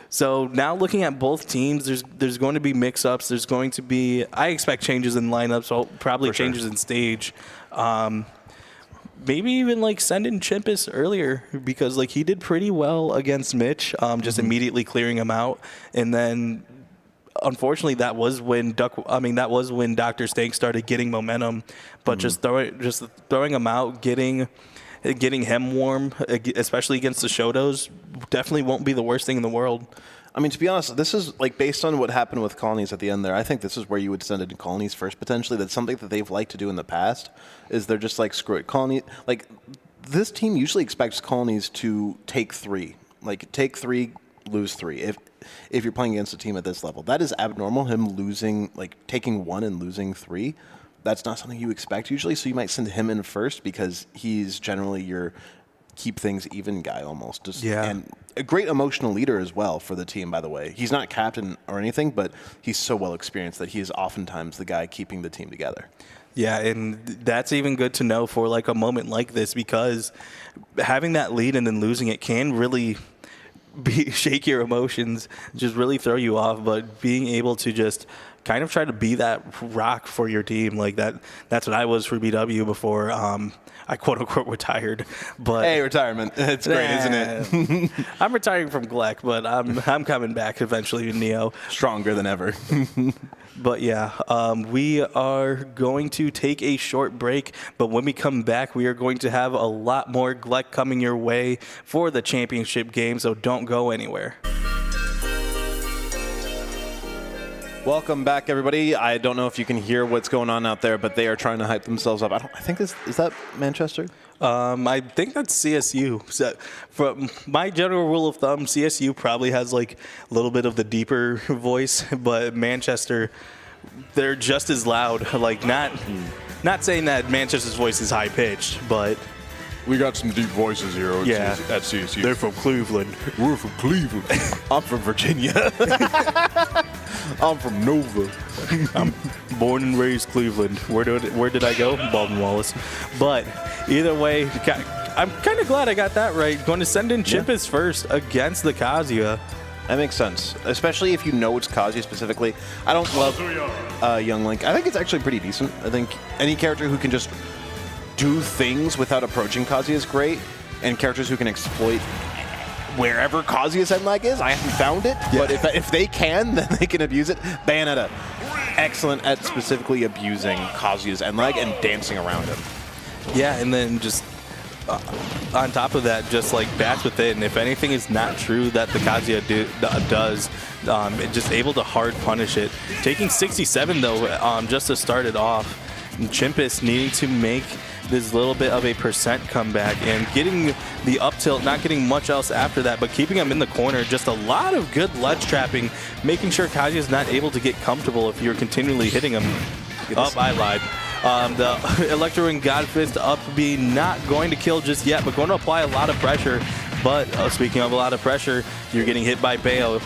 So now looking at both teams, there's going to be mix-ups. There's going to be, I expect changes in lineups, so probably changes in stage. Maybe even like send in Chimpus earlier, because like he did pretty well against Mitch, just immediately clearing him out. And then unfortunately that was when Dr. Stank started getting momentum, but just throwing him out, getting him warm, especially against the Shotos, definitely won't be the worst thing in the world. I mean, to be honest, this is like based on what happened with Colonies at the end there. I think this is where you would send it in Colonies first, potentially. That's something that they've liked to do in the past, is they're just like, screw it. Colony, like, this team usually expects Colonies to take 3. Like, take 3, lose 3. If you're playing against a team at this level. That is abnormal, him losing, like, taking 1 and losing 3. That's not something you expect usually, so you might send him in first because he's generally your keep things even guy almost. And a great emotional leader as well for the team, by the way. He's not captain or anything, but he's so well experienced that he is oftentimes the guy keeping the team together. Yeah, and that's even good to know for like a moment like this, because having that lead and then losing it can really shake your emotions, just really throw you off. But being able to just kind of try to be that rock for your team, like that's what I was for BW before I quote unquote retired. But hey, retirement, it's great, isn't it? I'm retiring from GLEC, but I'm coming back eventually in Neo, stronger than ever. But yeah, we are going to take a short break, but when we come back, we are going to have a lot more GLEC coming your way for the championship game, so don't go anywhere. Welcome back, everybody. I don't know if you can hear what's going on out there, but they are trying to hype themselves up. I think is that Manchester? I think that's CSU. So, from my general rule of thumb, CSU probably has like a little bit of the deeper voice, but Manchester, they're just as loud. Like not saying that Manchester's voice is high pitched, but We got some deep voices here at Yeah. CSU. They're from Cleveland. We're from Cleveland. I'm from Virginia. I'm from Nova. I'm born and raised Cleveland. Where did I go? Baldwin Wallace. But either way, I'm kind of glad I got that right. Going to send in Chimpus first against the Kazuya. That makes sense, especially if you know it's Kazuya specifically. I don't love Young Link. I think it's actually pretty decent. I think any character who can just do things without approaching Kazuya is great, and characters who can exploit wherever Kazuya's end lag is. I haven't found it, but if they can, then they can abuse it. Bayonetta, excellent at specifically abusing Kazuya's end lag and dancing around him. Yeah, and then just on top of that, just like Bats Within, if anything is not true that the Kazuya does, just able to hard punish it. Taking 67 though, just to start it off, Chimpus needing to make this little bit of a percent comeback and getting the up tilt, not getting much else after that, but keeping him in the corner. Just a lot of good ledge trapping, making sure Kazuya's not able to get comfortable if you're continually hitting him. I lied. The Electro and God Fist up B not going to kill just yet, but going to apply a lot of pressure. But speaking of a lot of pressure, you're getting hit by Bayo.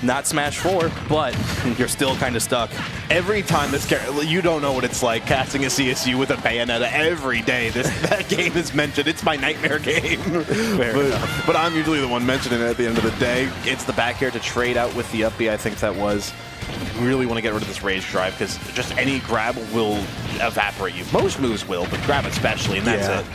Not Smash 4, but you're still kind of stuck. Every time this character, you don't know what it's like casting a CSU with a Bayonetta every day. That game is mentioned. It's my nightmare game. But I'm usually the one mentioning it at the end of the day. It's the back air to trade out with the up B, I think that was. You really want to get rid of this rage drive because just any grab will evaporate you. Most moves will, but grab especially, and that's it.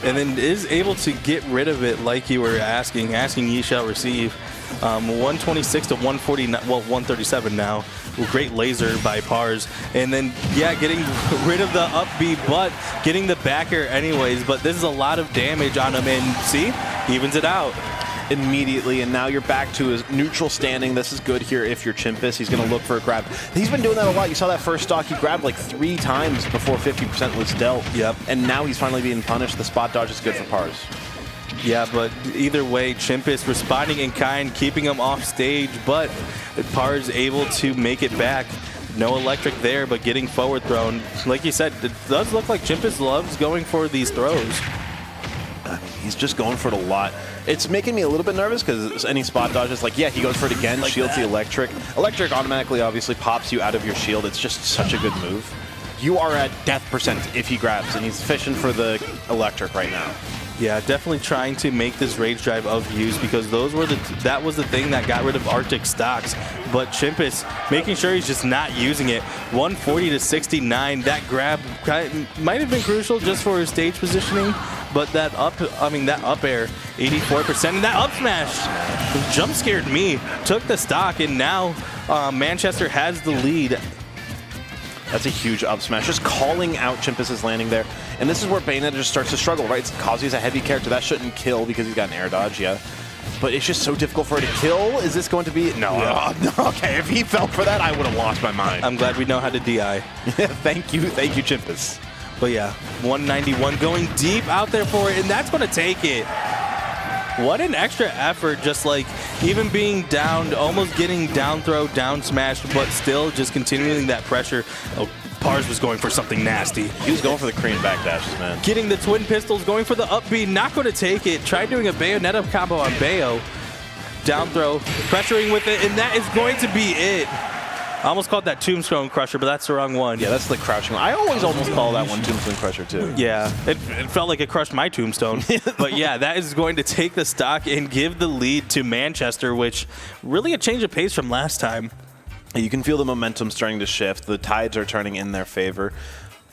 And then is able to get rid of it like you were asking ye shall receive. 126 to 149, well, 137 now. Great laser by Pars. And then, yeah, getting rid of the up B, but getting the back air anyways. But this is a lot of damage on him, and see, evens it out immediately, and now you're back to his neutral standing. This is good here if you're Chimpus. He's going to look for a grab. He's been doing that a lot. You saw that first stock. He grabbed like 3 times before 50% was dealt. Yep. And now he's finally being punished. The spot dodge is good for Pars. Yeah, but either way, Chimpus responding in kind, keeping him off stage, but Pars able to make it back. No electric there, but getting forward thrown. Like you said, it does look like Chimpus loves going for these throws. He's just going for it a lot. It's making me a little bit nervous because any spot dodge is like, yeah, he goes for it again, like shields the electric. Electric automatically obviously pops you out of your shield. It's just such a good move. You are at death percent if he grabs, and he's fishing for the electric right now. Yeah, definitely trying to make this rage drive of use because that was the thing that got rid of Arctic stocks. But Chimpus making sure he's just not using it. 140 to 69. That grab might have been crucial just for his stage positioning. But that up air, 84%, and that up smash jump scared me. Took the stock, and now Manchester has the lead. That's a huge up smash. Just calling out Chimpus' landing there. And this is where Bayonetta just starts to struggle, right? Kazuya's a heavy character. That shouldn't kill because he's got an air dodge, yeah. But it's just so difficult for her to kill. Is this going to be? No. No. Okay, if he fell for that, I would have lost my mind. I'm glad we know how to DI. Thank you, Chimpus. But yeah, 191 going deep out there for it, and that's going to take it. What an extra effort, just like even being down, almost getting down throw, down smash, but still just continuing that pressure. Oh, Pars was going for something nasty. He was going for the Korean backdashes, man. Getting the twin pistols, going for the up B, not going to take it. Tried doing a Bayonetta combo on Bayo. Down throw, pressuring with it, and that is going to be it. I almost called that Tombstone Crusher, but that's the wrong one. Yeah, that's the crouching one. I always almost call that one Tombstone Crusher, too. Yeah, it felt like it crushed my tombstone. But yeah, that is going to take the stock and give the lead to Manchester, which really a change of pace from last time. You can feel the momentum starting to shift. The tides are turning in their favor.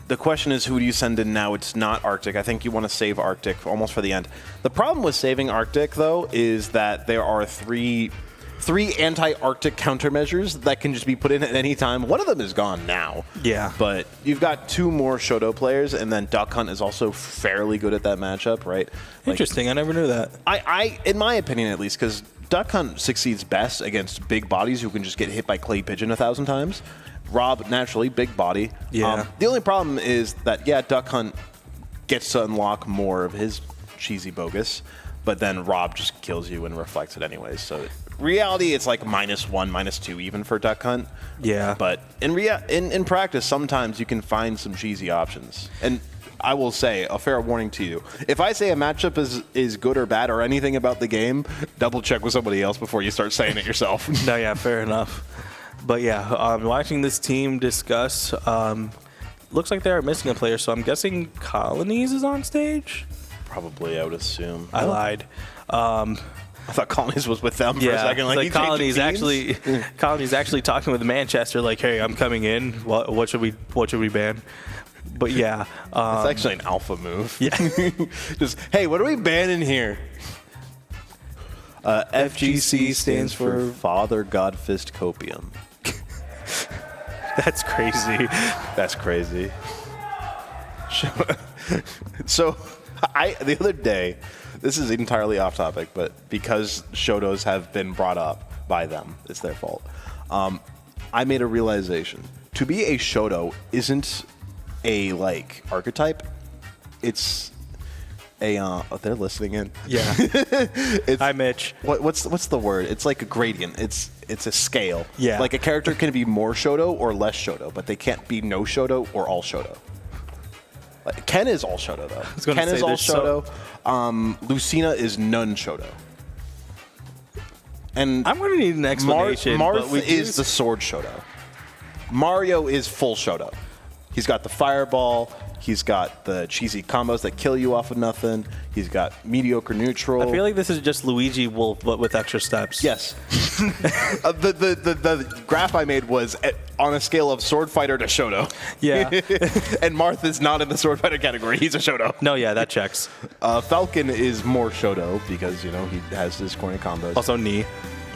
The question is, who do you send in now? It's not Arctic. I think you want to save Arctic almost for the end. The problem with saving Arctic, though, is that there are three anti-Arctic countermeasures that can just be put in at any time. One of them is gone now. Yeah. But you've got 2 more Shoto players, and then Duck Hunt is also fairly good at that matchup, right? Interesting. I never knew that. I in my opinion at least, because Duck Hunt succeeds best against big bodies who can just get hit by Clay Pigeon 1,000 times. Rob, naturally, big body. Yeah. The only problem is that, yeah, Duck Hunt gets to unlock more of his cheesy bogus, but then Rob just kills you and reflects it anyways, so... Reality, it's like -1, -2 even for Duck Hunt. Yeah. But in practice, sometimes you can find some cheesy options. And I will say a fair warning to you. If I say a matchup is good or bad or anything about the game, double check with somebody else before you start saying it yourself. No, yeah, fair enough. But yeah, watching this team discuss, looks like they are missing a player, so I'm guessing Colonies is on stage? Probably, I would assume. I lied. I thought Colonies was with them for a second. Like Colonies actually talking with Manchester, like, hey, I'm coming in. What should we ban? But yeah, it's actually an alpha move. Yeah. Just, hey, what are we banning here? FGC stands for Father Godfist Copium. That's crazy. That's crazy. So, the other day, this is entirely off topic, but because Shotos have been brought up by them, it's their fault. I made a realization. To be a Shoto isn't a archetype. It's a they're listening in. Yeah. Hi, Mitch. What's the word? It's like a gradient. It's a scale. Yeah. Like a character can be more Shoto or less Shoto, but they can't be no Shoto or all Shoto. Ken is all Shoto though. Ken is all Shoto. Lucina is none Shoto. And I'm gonna need an explanation. Marth is the sword Shoto. Mario is full Shoto. He's got the fireball. He's got the cheesy combos that kill you off of nothing. He's got mediocre neutral. I feel like this is just Luigi Wolf, but with extra steps. Yes. The graph I made was on a scale of sword fighter to Shoto. Yeah. And Marth is not in the sword fighter category. He's a Shoto. No, yeah, that checks. Falcon is more Shoto because, he has his corny combos. Also knee.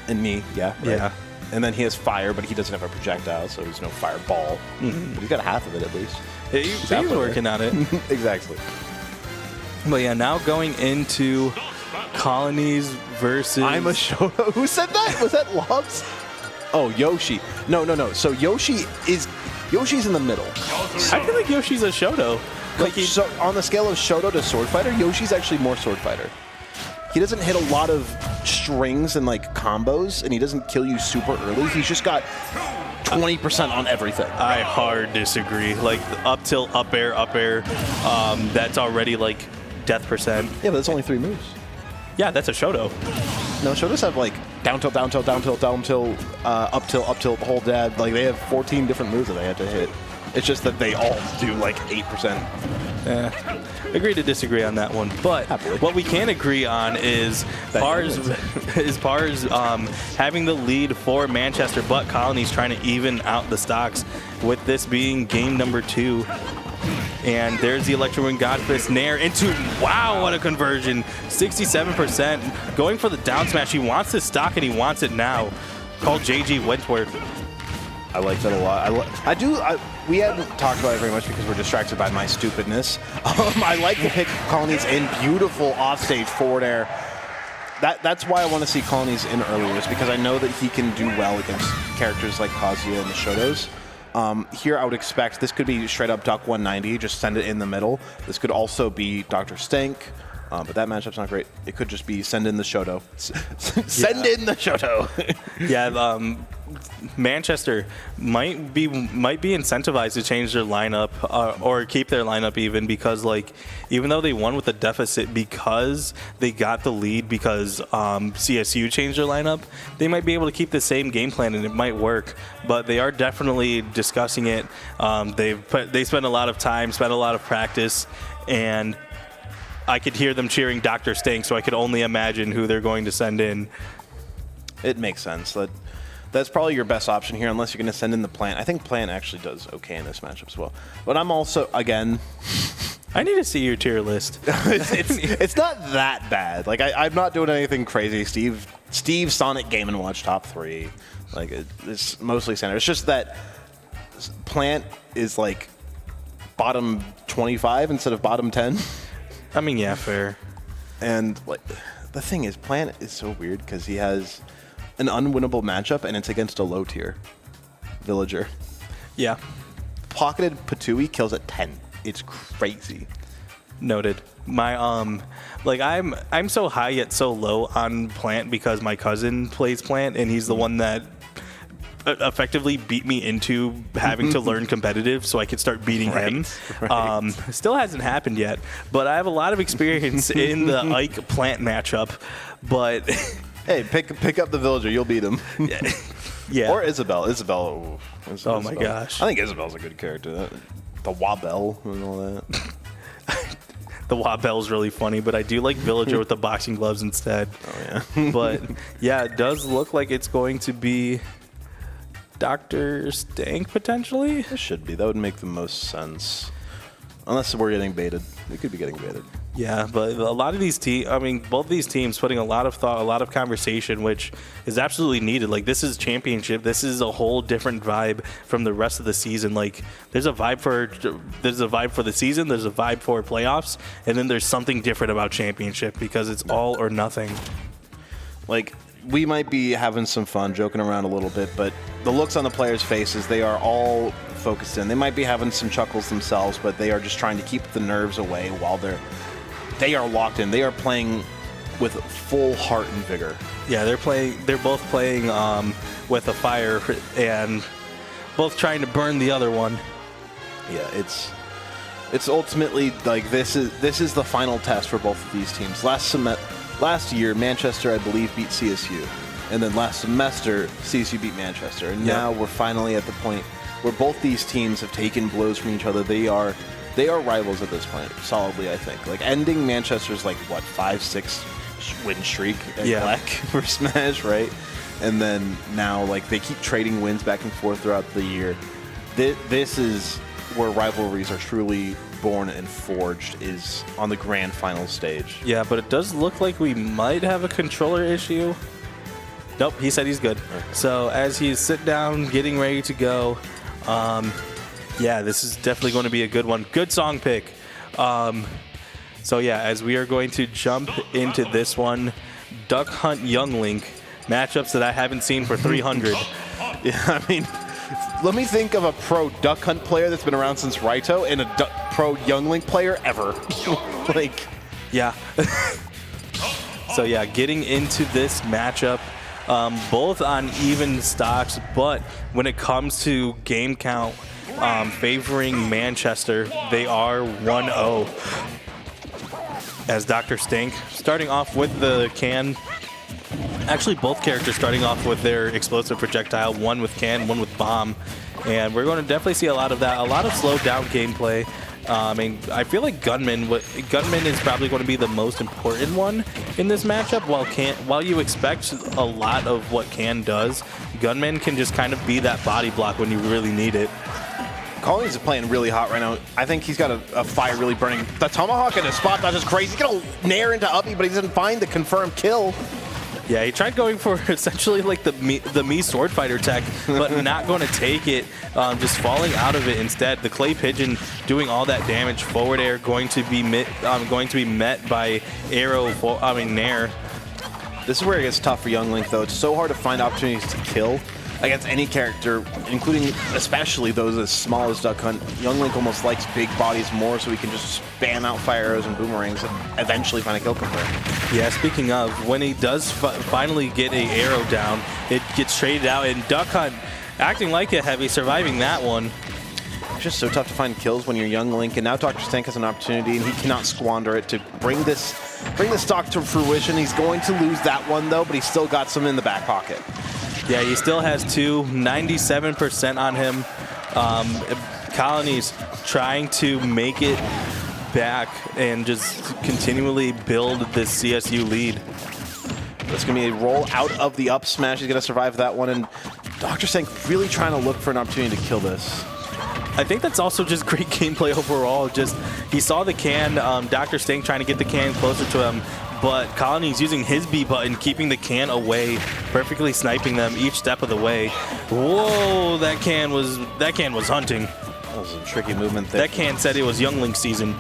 And knee, yeah. Right. Yeah. And then he has fire, but he doesn't have a projectile, so he's no fireball. Mm-hmm. But he's got half of it at least. He's working on it. Exactly. But yeah, now going into Colonies versus... I'm a Shoto. Who said that? Was that Lobs? Oh, Yoshi. No. So Yoshi's in the middle. I feel like Yoshi's a Shoto. So on the scale of Shoto to sword fighter, Yoshi's actually more sword fighter. He doesn't hit a lot of strings and combos, and he doesn't kill you super early. He's just got 20% on everything. I hard disagree. Up tilt, up air, that's already death percent. Yeah, but that's only 3 moves. Yeah, that's a Shoto. No, Shotos have down tilt, down tilt, down tilt, down tilt, up tilt, the whole dad. They have 14 different moves that they have to hit. It's just that they all do 8%. Agree to disagree on that one, but what we can agree on is Pars having the lead for Manchester, but Colonies trying to even out the stocks with this being game number 2. And there's the Electro Wind Godfist Nair into, wow, what a conversion, 67%. Going for the down smash, he wants this stock and he wants it now. Called JG Wentworth. I like that a lot. We haven't talked about it very much because we're distracted by my stupidness. I like to pick Colonies in beautiful offstage forward air. That's why I want to see Colonies in earlier, is because I know that he can do well against characters like Kazuya and the Shotos. Here I would expect this could be straight up Duck 190, just send it in the middle. This could also be Dr. Stank, but that matchup's not great. It could just be send in the Shoto. Send in the Shoto. Yeah, Manchester might be incentivized to change their lineup or keep their lineup even, because even though they won with a deficit because they got the lead because CSU changed their lineup, they might be able to keep the same game plan and it might work. But they are definitely discussing it. They spend a lot of time, spend a lot of practice, and I could hear them cheering Dr. Stank, so I could only imagine who they're going to send in. It makes sense. That's probably your best option here, unless you're going to send in the Plant. I think Plant actually does okay in this matchup as well. But I'm also, again... I need to see your tier list. it's not that bad. I'm not doing anything crazy. Steve Sonic Game & Watch top 3. It's mostly standard. It's just that Plant is bottom 25 instead of bottom 10. I mean, yeah, fair. And the thing is, Plant is so weird because he has an unwinnable matchup, and it's against a low tier villager. Yeah. Pocketed Patui kills at 10. It's crazy. Noted. My I'm so high yet so low on Plant because my cousin plays Plant, and he's the one that effectively beat me into having to learn competitive so I could start beating him. Right. Still hasn't happened yet, but I have a lot of experience in the Ike Plant matchup. But hey, pick up the villager, you'll beat him. yeah. Or Isabel. Oh my gosh. I think Isabel's a good character. The Wabell and all that. The Wabell's really funny, but I do like Villager with the boxing gloves instead. Oh yeah. But yeah, it does look like it's going to be Dr. Stank potentially. It should be. That would make the most sense. Unless we're getting baited. We could be getting baited. Yeah, but a lot of these teams, I mean, both these teams putting a lot of thought, a lot of conversation, which is absolutely needed. Like, this is championship. This is a whole different vibe from the rest of the season. Like, there's a vibe for the season, there's a vibe for playoffs, and then there's something different about championship because it's all or nothing. Like, we might be having some fun, joking around a little bit, but the looks on the players' faces, they are all focused in. They might be having some chuckles themselves, but they are just trying to keep the nerves away while they are locked in. They are playing with full heart and vigor. Yeah, they're both playing with a fire and both trying to burn the other one. Yeah, it's ultimately like this is the final test for both of these teams. Last year, Manchester, I believe, beat CSU. And then last semester, CSU beat Manchester. And now we're finally at the point where both these teams have taken blows from each other. They are rivals at this point, solidly, I think. Like, ending Manchester's, 5-6 win streak at GLEC for Smash, right? And then now, they keep trading wins back and forth throughout the year. This is where rivalries are truly born and forged, is on the grand final stage. Yeah, but it does look like we might have a controller issue. Nope, he said he's good. Okay. So as he's sitting down, getting ready to go, yeah, this is definitely going to be a good one. Good song pick. So yeah, as we are going to jump into this one, Duck Hunt Young Link, matchups that I haven't seen for 300. Yeah, I mean, let me think of a pro Duck Hunt player that's been around since Raito and a pro Young Link player ever. Yeah. So yeah, getting into this matchup, both on even stocks, but when it comes to game count, favoring Manchester, they are 1-0. As Dr. Stink starting off with the can. Actually, both characters starting off with their explosive projectile, one with can, one with bomb. And we're going to definitely see a lot of that, a lot of slowed down gameplay. I feel like Gunman is probably going to be the most important one in this matchup. While you expect a lot of what Can does, Gunman can just kind of be that body block when you really need it. Collins is playing really hot right now. I think he's got a fire really burning. The Tomahawk and the spot dodge is crazy. He's going to nair into Uppy, but he doesn't find the confirmed kill. Yeah, he tried going for essentially like the Mii Sword Fighter tech, but not going to take it, just falling out of it instead. The Clay Pigeon doing all that damage. Forward air going to be met by Nair. This is where it gets tough for Young Link, though. It's so hard to find opportunities to kill against any character, including especially those as small as Duck Hunt. Young Link almost likes big bodies more, so he can just spam out fire arrows and boomerangs and eventually find a kill confirm. Yeah, speaking of, when he does finally get an arrow down, it gets traded out, and Duck Hunt acting like a heavy, surviving that one. It's just so tough to find kills when you're Young Link, and now Dr. Stank has an opportunity, and he cannot squander it to bring this stock to fruition. He's going to lose that one, though, but he's still got some in the back pocket. Yeah, he still has 97% on him. Colony's trying to make it back and just continually build this CSU lead. It's going to be a roll out of the up smash. He's going to survive that one, and Dr. Stank really trying to look for an opportunity to kill this. I think that's also just great gameplay overall. Just he saw the can, Dr. Stank trying to get the can closer to him, but Colony's using his B button, keeping the can away, perfectly sniping them each step of the way. Whoa, that can was hunting. That was a tricky movement there. That can said it was Young Link season.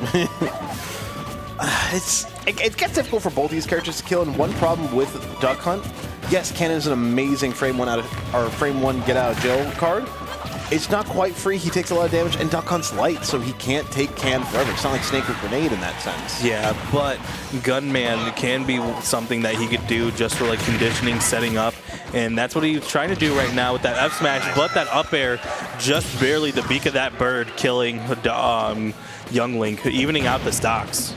It gets difficult for both these characters to kill, and one problem with Duck Hunt, yes, Can is an amazing frame one get out of jail card. It's not quite free. He takes a lot of damage, and Duck Hunt's light, so he can't take Can forever. It's not like Snake with Grenade in that sense. Yeah, but Gunman can be something that he could do just for like conditioning, setting up, And that's what he's trying to do right now with that F smash, but that up air just barely the beak of that bird killing Young Link, evening out the stocks.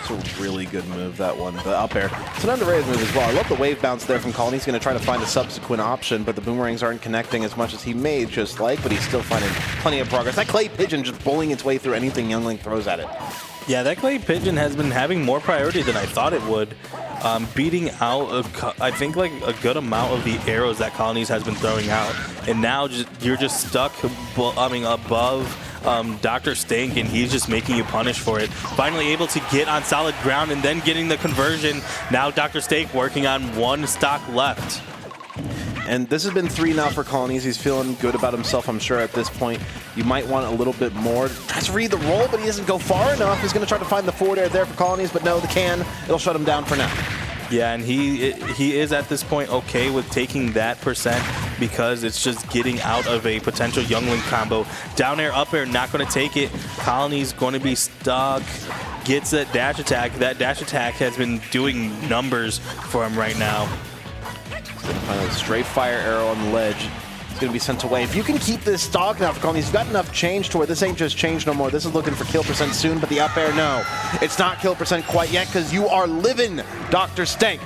It's a really good move, that one, the up air. It's an underrated move as well. I love the wave bounce there from Colin. He's going to try to find a subsequent option, but the boomerangs aren't connecting as much as he may just like, but he's still finding plenty of progress. That clay pigeon just bullying its way through anything Young Link throws at it. Yeah, that clay pigeon has been having more priority than I thought it would. Beating out, I think, like a good amount of the arrows that Colonies has been throwing out. And now you're just stuck, above Dr. Stank, and he's just making you punish for it. Finally able to get on solid ground and then getting the conversion. Now Dr. Stank working on one stock left. And this has been 3 now for Colonies. He's feeling good about himself, I'm sure, at this point. You might want a little bit more. Tries to read the roll, but he doesn't go far enough. He's going to try to find the forward air there for Colonies, but no, the can. It'll shut him down for now. Yeah, and he is at this point okay with taking that percent because it's just getting out of a potential Young Link combo. Down air, up air, not going to take it. Colony's going to be stuck. Gets that dash attack. That dash attack has been doing numbers for him right now. A straight fire arrow on the ledge. It's going to be sent away. If you can keep this stock now for Colonies, you've got enough change to where this ain't just change no more. This is looking for kill percent soon, but the up air, no. It's not kill percent quite yet because you are living Dr. Stank.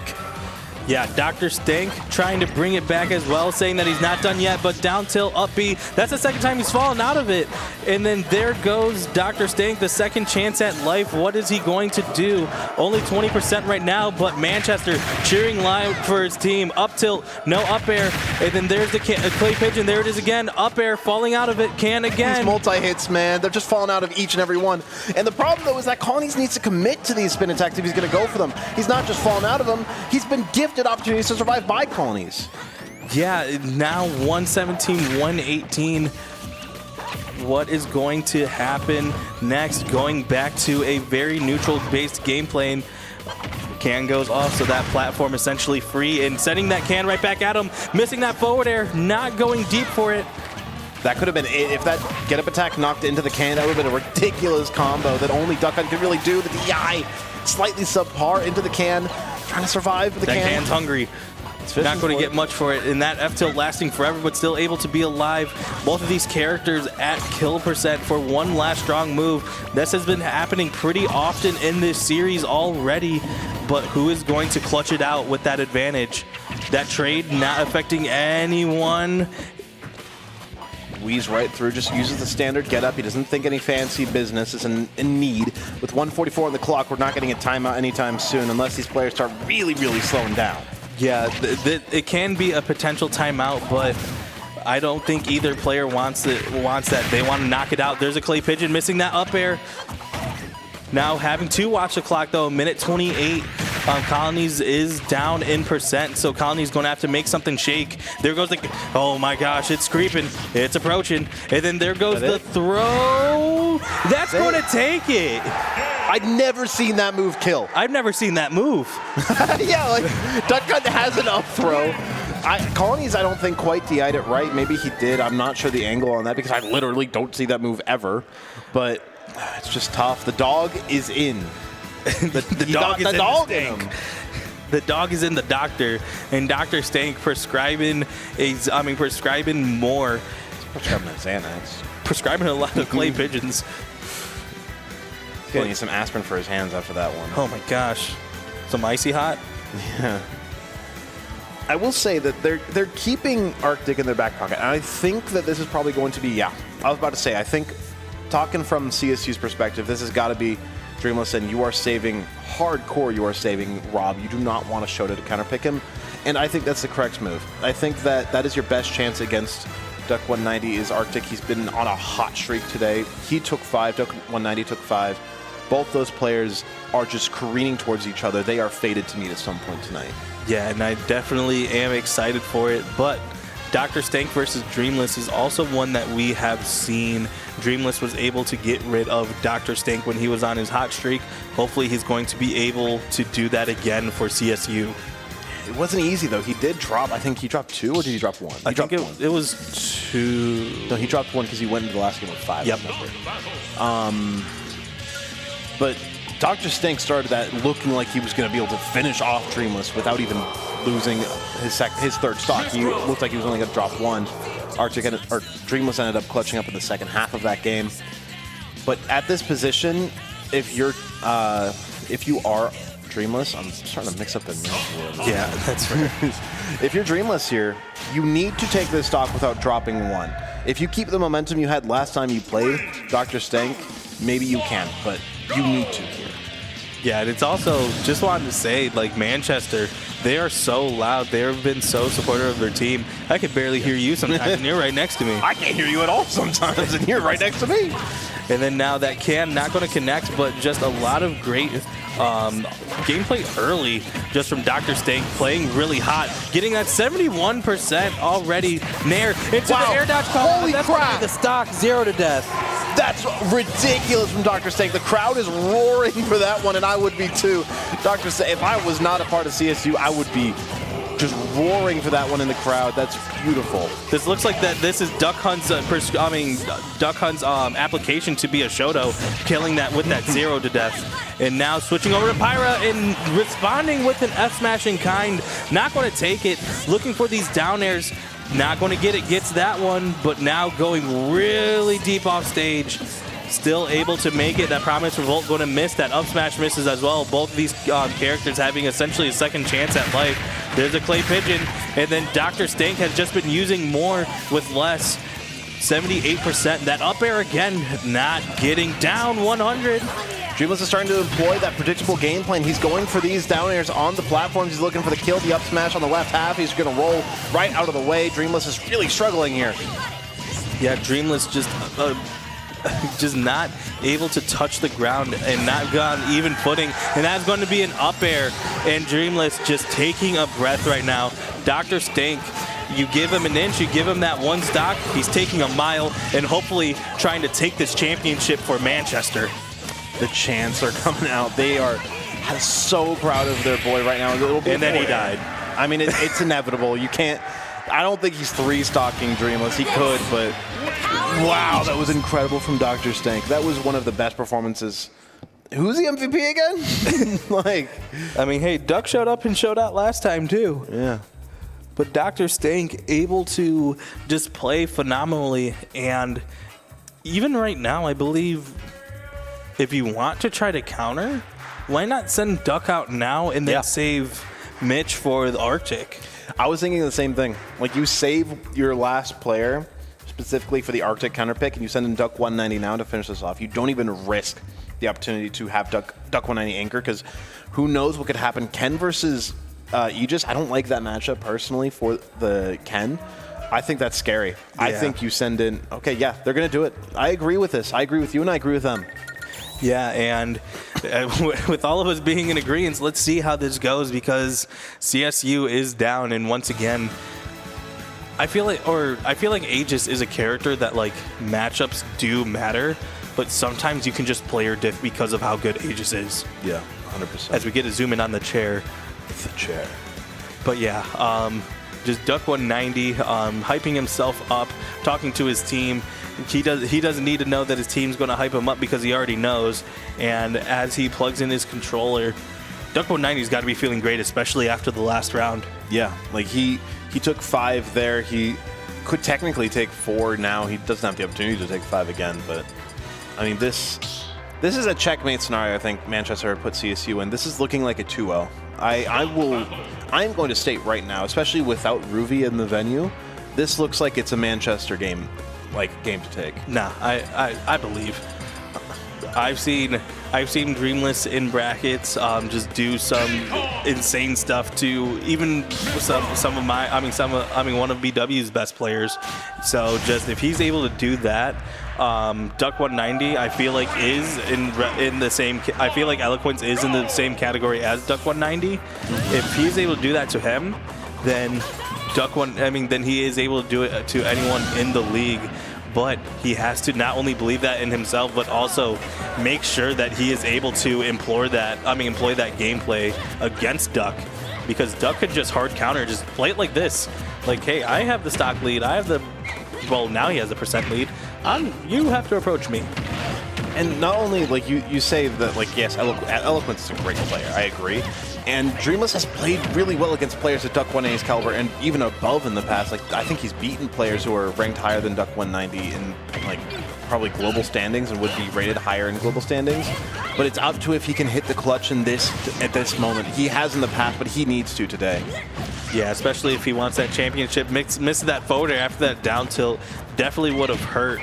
Yeah, Dr. Stank trying to bring it back as well, saying that he's not done yet, but down tilt, up B. That's the second time he's fallen out of it. And then there goes Dr. Stank, the second chance at life. What is he going to do? Only 20% right now, but Manchester cheering loud for his team. Up tilt, no up air. And then there's the clay pigeon. There it is again. Up air, falling out of it. Can again. These multi-hits, man, they're just falling out of each and every one. And the problem, though, is that Colonies needs to commit to these spin attacks if he's going to go for them. He's not just falling out of them. He's been gifted opportunities to survive by Colonies. Yeah, now 117, 118. What is going to happen next? Going back to a very neutral-based game plan. Can goes off, so that platform essentially free, and sending that can right back at him. Missing that forward air, not going deep for it. That could have been it. If that get-up attack knocked into the can, that would have been a ridiculous combo that only Duck Hunt could really do. The DI slightly subpar into the can, trying to survive with the can. That can's hungry. Not going to get much for it, and that F tilt lasting forever, but still able to be alive. Both of these characters at kill percent for one last strong move. This has been happening pretty often in this series already, but who is going to clutch it out with that advantage? That trade not affecting anyone. Weaves right through, just uses the standard get up. He doesn't think any fancy business is in need. With 1:44 on the clock, we're not getting a timeout anytime soon unless these players start really, really slowing down. Yeah, it can be a potential timeout, but I don't think either player wants that. They want to knock it out. There's a clay pigeon missing that up air. Now having to watch the clock though, minute 28. Colonies is down in percent, so Colonies going to have to make something shake. There goes the, oh my gosh, it's creeping, it's approaching, and then there goes the throw. That's going to take it. I'd never seen that move kill. I've never seen that move. Yeah, like Duck Hunt has an up throw. Colonies, I don't think quite DI'd it right. Maybe he did. I'm not sure the angle on that because I literally don't see that move ever. But it's just tough. The dog is in. The dog is in the Stank. The dog is in the doctor, and Dr. Stank prescribing more. Prescribing a Xanax. Prescribing a lot of clay pigeons. He's gonna need some aspirin for his hands after that one. Oh my gosh. Some icy hot? Yeah. I will say that they're keeping Arctic in their back pocket, and I think that this is probably going to be, yeah. I was about to say, I think, talking from CSU's perspective, this has got to be Dreamless, and you are saving, hardcore you are saving Rob. You do not want to Shota to counterpick him, and I think that's the correct move. I think that is your best chance against Duck 190 is Arctic. He's been on a hot streak today. He took 5, Duck 190 took 5. Both those players are just careening towards each other. They are fated to meet at some point tonight. Yeah, and I definitely am excited for it, but Dr. Stank versus Dreamless is also one that we have seen. Dreamless was able to get rid of Dr. Stank when he was on his hot streak. Hopefully he's going to be able to do that again for CSU. It wasn't easy, though. He did drop, I think he dropped 2, or did he drop 1? I think it was 2. No, he dropped 1 because he went into the last game with 5. Yep. But Dr. Stank started that looking like he was going to be able to finish off Dreamless without even losing his third stock. He looked like he was only going to drop one. Dreamless ended up clutching up in the second half of that game. But at this position, if you are Dreamless, I'm starting to mix up the names a little bit. Yeah, that's right. If you're Dreamless here, you need to take this stock without dropping one. If you keep the momentum you had last time you played Dr. Stank, maybe you can, but you need to here. Yeah, and it's also, just wanted to say, like, Manchester, they are so loud. They have been so supportive of their team. I could barely hear you sometimes, and you're right next to me. I can't hear you at all sometimes, and you're right next to me. And then now that can, not going to connect, but just a lot of great gameplay early just from Dr. Stank, playing really hot, getting that 71% already. Nair into the air dodge combo. Holy crap! The stock 0 to death. That's ridiculous from Dr. Stank. The crowd is roaring for that one, and I would be too. Dr. Stank, if I was not a part of CSU, I would be just roaring for that one in the crowd. That's beautiful. This looks like that. This is Duck Hunt's application to be a Shoto, killing that with that 0 to death. And now switching over to Pyra and responding with an F smash in kind. Not going to take it. Looking for these down airs. Not going to get it. Gets that one, but now going really deep off stage. Still able to make it. That Promise Revolt going to miss. That up smash misses as well. Both of these characters having essentially a second chance at life. There's a Clay Pigeon, and then Dr. Stank has just been using more with less. 78%. That up air again, not getting down 100. Dreamless is starting to employ that predictable game plan. He's going for these down airs on the platforms. He's looking for the kill, the up smash on the left half. He's going to roll right out of the way. Dreamless is really struggling here. Yeah, Dreamless just not able to touch the ground and not on even footing, and that's going to be an up air, and Dreamless just taking a breath right now. Dr. Stank, you give him an inch, you give him that one stock, he's taking a mile and hopefully trying to take this championship for Manchester. The chants are coming out. They are so proud of their boy right now. And then he died. I mean, it's inevitable. You can't. I don't think he's 3-stocking Dreamless. He could, but wow, that was incredible from Dr. Stank. That was one of the best performances. Who's the MVP again? I mean, hey, Duck showed up and showed out last time too. Yeah. But Dr. Stank able to just play phenomenally, and even right now, I believe if you want to try to counter, why not send Duck out now and then save Mitch for the Arctic? I was thinking the same thing. Like, you save your last player specifically for the Arctic counter pick, and you send in Duck 190 now to finish this off. You don't even risk the opportunity to have Duck 190 anchor, because who knows what could happen. Ken versus Aegis, I don't like that matchup personally for the Ken. I think that's scary. Yeah. I think you send in, okay, yeah, they're going to do it. I agree with this. I agree with you, and I agree with them. Yeah, and with all of us being in agreement, let's see how this goes, because CSU is down, and once again, I feel like Aegis is a character that, like, matchups do matter, but sometimes you can just player diff because of how good Aegis is. Yeah, 100%. As we get to zoom in on the chair. The chair. But yeah, just Duck 190, hyping himself up, talking to his team. He doesn't need to know that his team's going to hype him up, because he already knows. And as he plugs in his controller, Duck 190's got to be feeling great, especially after the last round. Yeah, like he took 5 there. He could technically take 4 now. He doesn't have the opportunity to take 5 again, but I mean, this is a checkmate scenario. I think Manchester put CSU in. This is looking like a 2-0. I'm going to state right now, especially without Ruvi in the venue, this looks like it's a Manchester game to take. Nah, I believe. I've seen Dreamless in brackets just do some insane stuff to even one of BW's best players. So just if he's able to do that, Duck 190, I feel like is in the same. I feel like Eloquence is in the same category as Duck 190. If he's able to do that to him, then then he is able to do it to anyone in the league. But he has to not only believe that in himself, but also make sure that he is able to employ that gameplay against Duck, because Duck could just hard counter, just play it like this. Like, hey, I have the stock lead. Now he has the percent lead. You have to approach me. And not only, like, you say that, like, yes, Eloquence is a great player. I agree. And Dreamless has played really well against players at Duck 180's caliber and even above in the past. Like, I think he's beaten players who are ranked higher than Duck 190 in, like, probably global standings and would be rated higher in global standings. But it's up to if he can hit the clutch in this at this moment. He has in the past, but he needs to today. Yeah, especially if he wants that championship. Missed that forward air after that down tilt. Definitely would have hurt.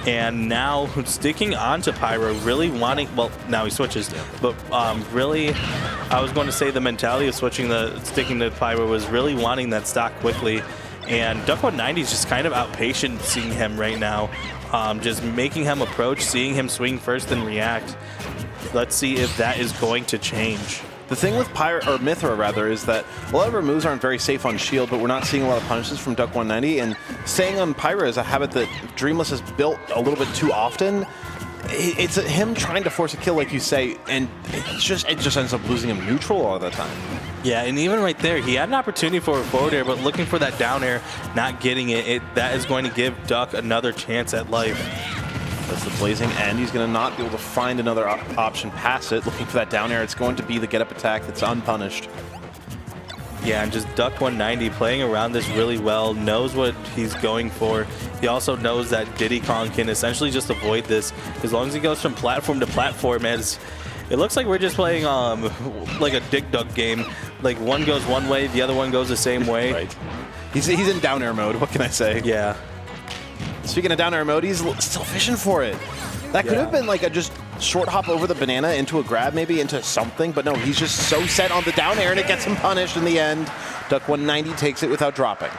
And now sticking on to Pyro, really wanting, well, now he switches, but really, I was going to say the mentality of sticking to Pyro was really wanting that stock quickly. And Duck 190 is just kind of outpatiencing him right now, just making him approach, seeing him swing first and react. Let's see if that is going to change. The thing with Mythra, rather, is that a lot of her moves aren't very safe on shield, but we're not seeing a lot of punishes from Duck 190, and staying on Pyra is a habit that Dreamless has built a little bit too often. It's him trying to force a kill, like you say, and it just ends up losing him neutral all the time. Yeah, and even right there, he had an opportunity for a forward air, but looking for that down air, not getting it, that is going to give Duck another chance at life. That's the blazing end. He's going to not be able to find another option past it. Looking for that down air. It's going to be the get-up attack that's unpunished. Yeah, and just Duck 190 playing around this really well, knows what he's going for. He also knows that Diddy Kong can essentially just avoid this as long as he goes from platform to platform. As it looks like we're just playing like a Dig Dug game. Like one goes one way, the other one goes the same way. Right. He's in down air mode. What can I say? Yeah. Speaking of down air mode, he's still fishing for it. That could have been like a just short hop over the banana into a grab, maybe into something, but no, he's just so set on the down air and it gets him punished in the end. Duck 190 takes it without dropping.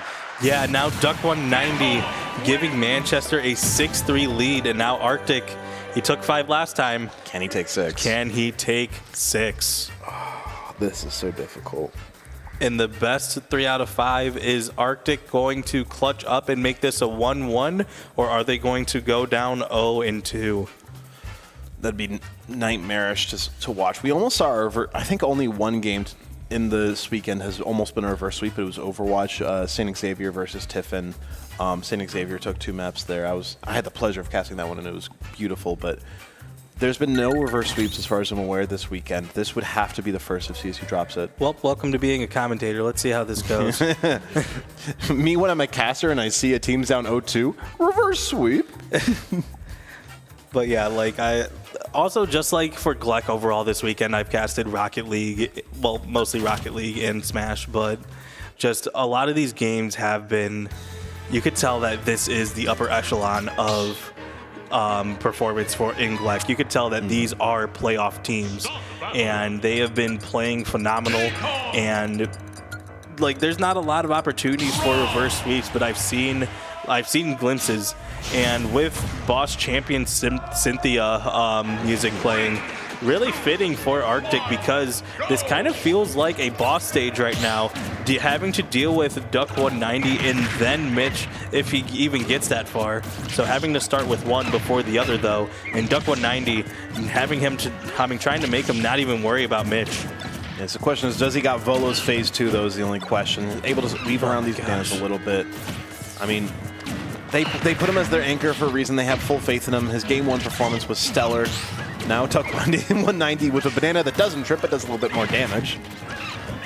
Yeah, now Duck 190 giving Manchester a 6-3 lead, and now Arctic, he took 5 last time. Can he take 6? Can he take 6? Oh, this is so difficult. In the best 3 out of 5, is Arctic going to clutch up and make this a 1-1, or are they going to go down 0-2? That'd be nightmarish to watch. We almost saw I think only one game in this weekend has almost been a reverse sweep. It was Overwatch, St. Xavier versus Tiffin. St. Xavier took 2 maps there. I had the pleasure of casting that one, and it was beautiful, but there's been no reverse sweeps as far as I'm aware this weekend. This would have to be the first if CSU drops it. Well, welcome to being a commentator. Let's see how this goes. Me when I'm a caster and I see a team's down 0-2, reverse sweep. But yeah, like also just like for GLEC overall this weekend, I've casted Rocket League, well, mostly Rocket League and Smash, but just a lot of these games have been, you could tell that this is the upper echelon of performance in GLEC. You could tell that these are playoff teams, and they have been playing phenomenal. And like, there's not a lot of opportunities for reverse sweeps, but I've seen glimpses. And with Boss Champion Cynthia music playing, really fitting for Arctic, because this kind of feels like a boss stage right now, having to deal with Duck 190 and then Mitch if he even gets that far. So having to start with one before the other, though, and Duck 190 trying to make him not even worry about Mitch. Yes, the question is, does he got Volo's phase 2, though, is the only question. Able to weave around these bananas a little bit. I mean, they put him as their anchor for a reason. They have full faith in him. His game 1 performance was stellar. Now Duck 190 with a banana that doesn't trip, but does a little bit more damage.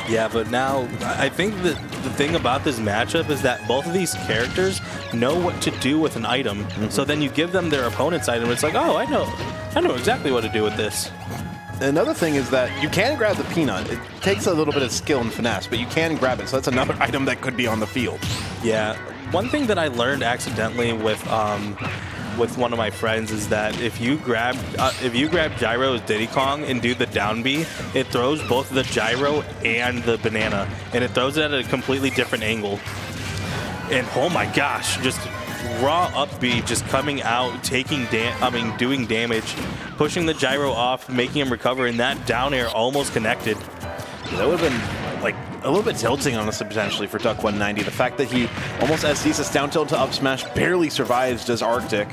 Yeah, but now I think that the thing about this matchup is that both of these characters know what to do with an item. So then you give them their opponent's item. It's like, oh, I know exactly what to do with this. Another thing is that you can grab the peanut. It takes a little bit of skill and finesse, but you can grab it. So that's another item that could be on the field. Yeah. One thing that I learned accidentally with one of my friends is that if you grab Gyro's Diddy Kong and do the down B, it throws both the gyro and the banana, and it throws it at a completely different angle. And oh my gosh, just raw up B, just coming out, doing damage, pushing the gyro off, making him recover, and that down air almost connected. Yeah, that would have been like a little bit tilting, honestly, potentially for Duck 190. The fact that he almost SDs this down tilt to up smash, barely survives does Arctic.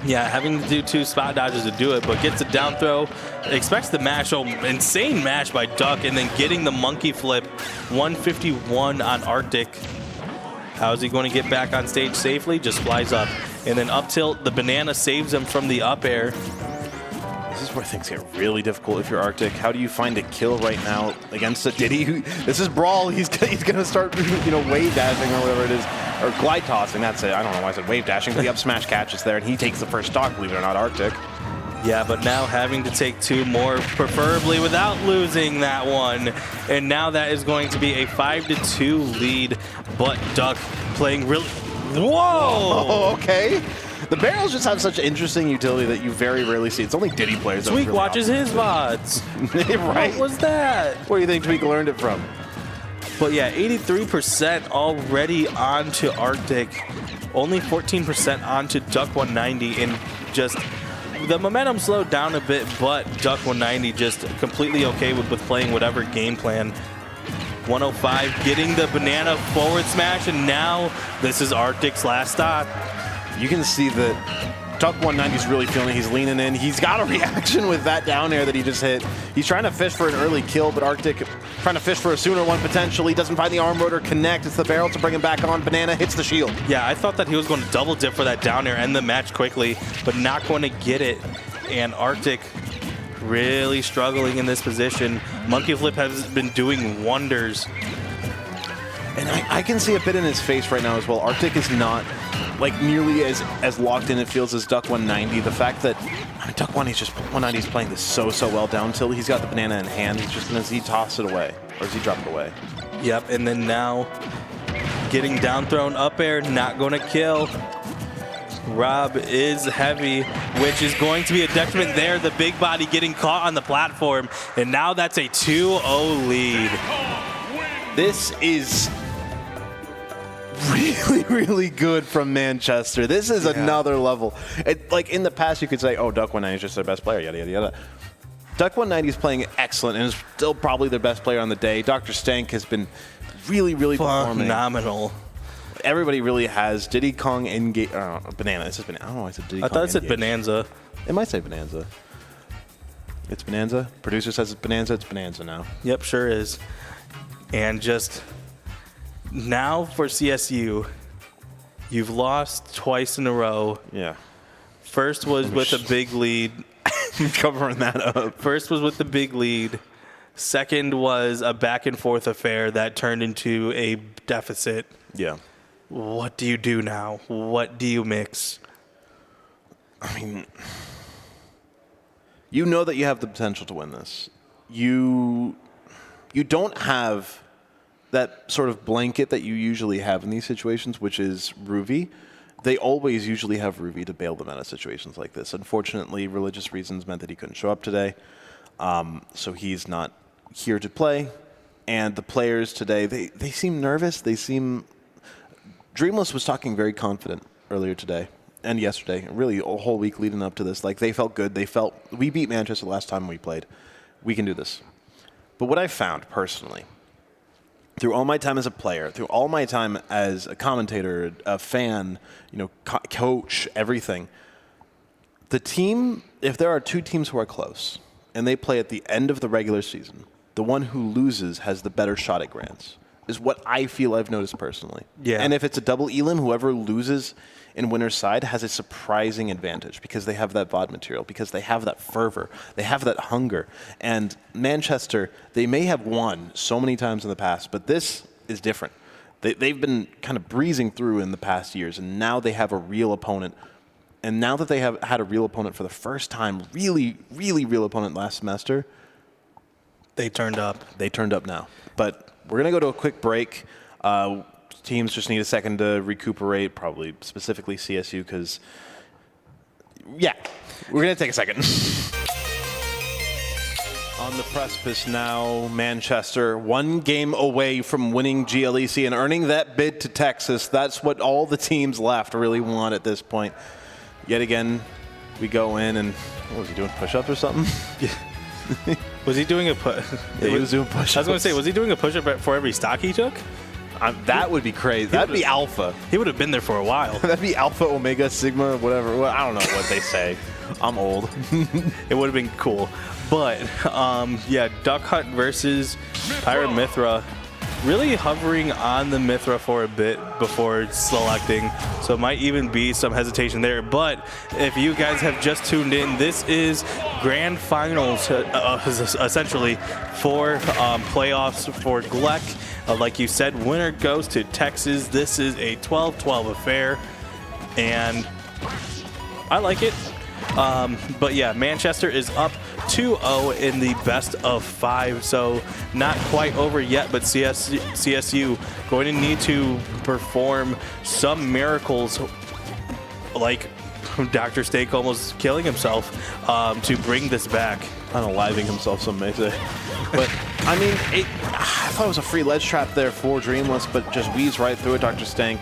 Yeah, having to do 2 spot dodges to do it, but gets a down throw, expects the mash, insane mash by Duck, and then getting the monkey flip, 151 on Arctic. How is he going to get back on stage safely? Just flies up. And then up tilt, the banana saves him from the up air. This is where things get really difficult if you're Arctic. How do you find a kill right now against a Diddy? This is Brawl. He's going to start, wave dashing or whatever it is. Or glide tossing, that's it. I don't know why I said wave dashing, but the up smash catches there, and he takes the first stock, believe it or not, Arctic. Yeah, but now having to take 2 more, preferably without losing that one. And now that is going to be a 5-2 lead, but Duck playing really... Whoa! Oh, okay. The barrels just have such interesting utility that you very rarely see. It's only Diddy players. Tweak really watches his VODs. Right? What was that? Where do you think Tweak learned it from? But yeah, 83% already onto Arctic. Only 14% onto Duck 190. And just the momentum slowed down a bit, but Duck 190 just completely okay with playing whatever game plan. 105 getting the banana forward smash, and now this is Arctic's last stock. You can see that Duck 190 is really feeling it. He's leaning in. He's got a reaction with that down air that he just hit. He's trying to fish for an early kill, but Arctic trying to fish for a sooner one potentially. Doesn't find the arm rotor connect. It's the barrel to bring him back on. Banana hits the shield. Yeah, I thought that he was going to double dip for that down air, end the match quickly, but not going to get it. And Arctic really struggling in this position. Monkey Flip has been doing wonders. And I can see a bit in his face right now as well. Arctic is not like nearly as locked in it feels as Duck 190. The fact that Duck 190 is playing this so well down till he's got the banana in hand. He's just gonna toss it away, or does he drop it away? Yep, and then now getting down thrown up air, not gonna kill. Rob is heavy, which is going to be a detriment there. The big body getting caught on the platform, and now that's a 2-0 lead. This is really good from Manchester. This is another level. Like in the past, you could say, oh, Duck 190 is just their best player, yada, yada, yada. Duck 190 is playing excellent and is still probably their best player on the day. Dr. Stank has been really performing. Phenomenal. Everybody really has. Diddy Kong and Banana. It says Banana. I don't know why I said Diddy Kong. I thought it said Bonanza. It might say Bonanza. It's Bonanza. Producer says it's Bonanza. It's Bonanza now. Yep, sure is. And just now for CSU, you've lost twice in a row. Yeah. First was with a big lead. Covering that up. First was with the big lead. Second was a back and forth affair that turned into a deficit. Yeah. What do you do now? What do you mix? I mean, you know that you have the potential to win this. You don't have that sort of blanket that you usually have in these situations, which is Ruby. They always usually have Ruby to bail them out of situations like this. Unfortunately, religious reasons meant that he couldn't show up today, so he's not here to play. And the players today, they seem nervous. They seem... Dreamless was talking very confident earlier today and yesterday, really a whole week leading up to this. Like, they felt good. They felt, we beat Manchester last time we played. We can do this. But what I found personally, through all my time as a player, through all my time as a commentator, a fan, coach, everything, the team, if there are two teams who are close and they play at the end of the regular season, the one who loses has the better shot at Grants, is what I feel I've noticed personally. Yeah. And if it's a double elim, whoever loses in winner's side has a surprising advantage because they have that VOD material, because they have that fervor, they have that hunger. And Manchester, they may have won so many times in the past, but this is different. They've been kind of breezing through in the past years, and now they have a real opponent. And now that they have had a real opponent for the first time, really real opponent last semester, they turned up. They turned up now. But we're going to go to a quick break. Teams just need a second to recuperate, probably specifically CSU, because, yeah, we're going to take a second. On the precipice now, Manchester, one game away from winning GLEC and earning that bid to Texas. That's what all the teams left really want at this point. Yet again, we go in and, what was he doing, push-ups or something? Yeah. Was he doing a push? Yeah, he was doing push-ups. I was going to say, was he doing a push-up for every stock he took? That would be crazy. That'd be alpha. He would have been there for a while. That'd be alpha, omega, sigma, whatever. Well, I don't know what they say. I'm old. It would have been cool. But, yeah, Duck Hunt versus Pyramithra. really hovering on the Mithra for a bit before selecting, so it might even be some hesitation there. But if you guys have just tuned in, this is grand finals essentially for playoffs for GLEC. Like you said, winner goes to Texas. This is a 12-12 affair, and I like it. But yeah, Manchester is up 2-0 in the best of 5, so not quite over yet, but CSU going to need to perform some miracles, like Dr. Steak almost killing himself, to bring this back. Unaliving himself, some may say. But, I mean, I thought it was a free ledge trap there for Dreamless, but just weaves right through it, Dr. Stank.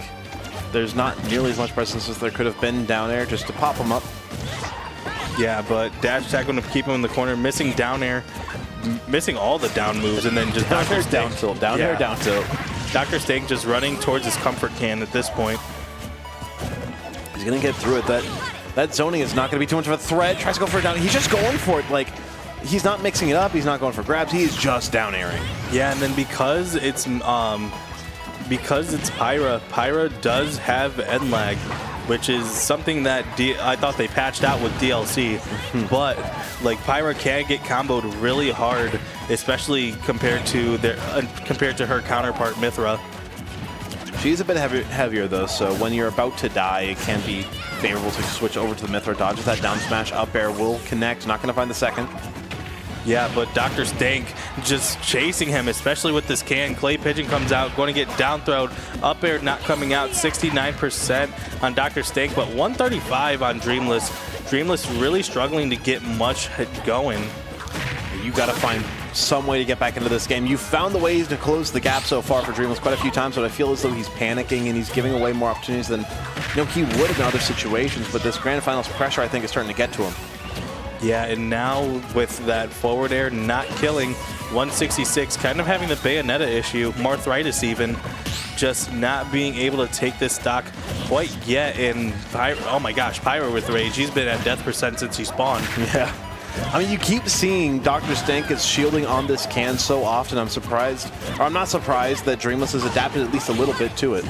There's not nearly as much presence as there could have been down air just to pop him up. Yeah, but dash attack going to keep him in the corner, missing down air, missing all the down moves, and then just Dr. Stank. Down tilt, down air, down tilt. Dr. Stank just running towards his comfort can at this point. He's going to get through it. That zoning is not going to be too much of a threat. Tries to go for a down. He's just going for it. Like, he's not mixing it up. He's not going for grabs. He is just down airing. Yeah, and then because it's Pyra does have end lag, which is something that I thought they patched out with DLC. But like Pyra can get comboed really hard, especially compared to her counterpart Mithra. She's a bit heavier though, so when you're about to die, it can be favorable to switch over to the Mithra. Dodges that down smash, up air will connect. Not going to find the second. Yeah, but Dr. Stank just chasing him, especially with this can. Clay Pigeon comes out, going to get down throwed. Up air not coming out, 69% on Dr. Stank, but 135 on Dreamless. Dreamless really struggling to get much going. You got to find some way to get back into this game. You found the ways to close the gap so far for Dreamless quite a few times, but I feel as though he's panicking and he's giving away more opportunities than he would in other situations. But this grand finals pressure, I think, is starting to get to him. Yeah, and now with that forward air not killing, 166, kind of having the Bayonetta issue, Marthritis even, just not being able to take this stock quite yet. And oh my gosh, Pyra with Rage, he's been at death percent since he spawned. Yeah. I mean, you keep seeing Dr. Stank is shielding on this can so often. I'm not surprised that Dreamless has adapted at least a little bit to it.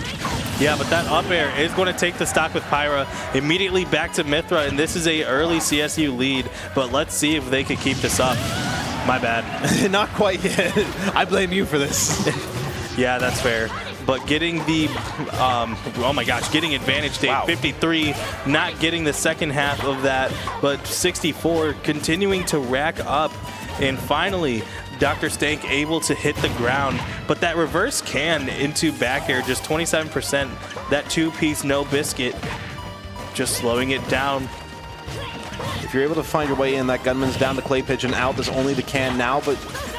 Yeah, but that up air is going to take the stock with Pyra immediately back to Mithra, and this is a early CSU lead, but let's see if they could keep this up. My bad. Not quite yet. I blame you for this. Yeah, that's fair. But getting the, oh my gosh, getting advantage state, wow. 53, not getting the second half of that, but 64, continuing to rack up. And finally, Dr. Stank able to hit the ground, but that reverse can into back air, just 27%. That two-piece no biscuit, just slowing it down. If you're able to find your way in, that gunman's down, the Clay Pigeon out. There's only the can now, but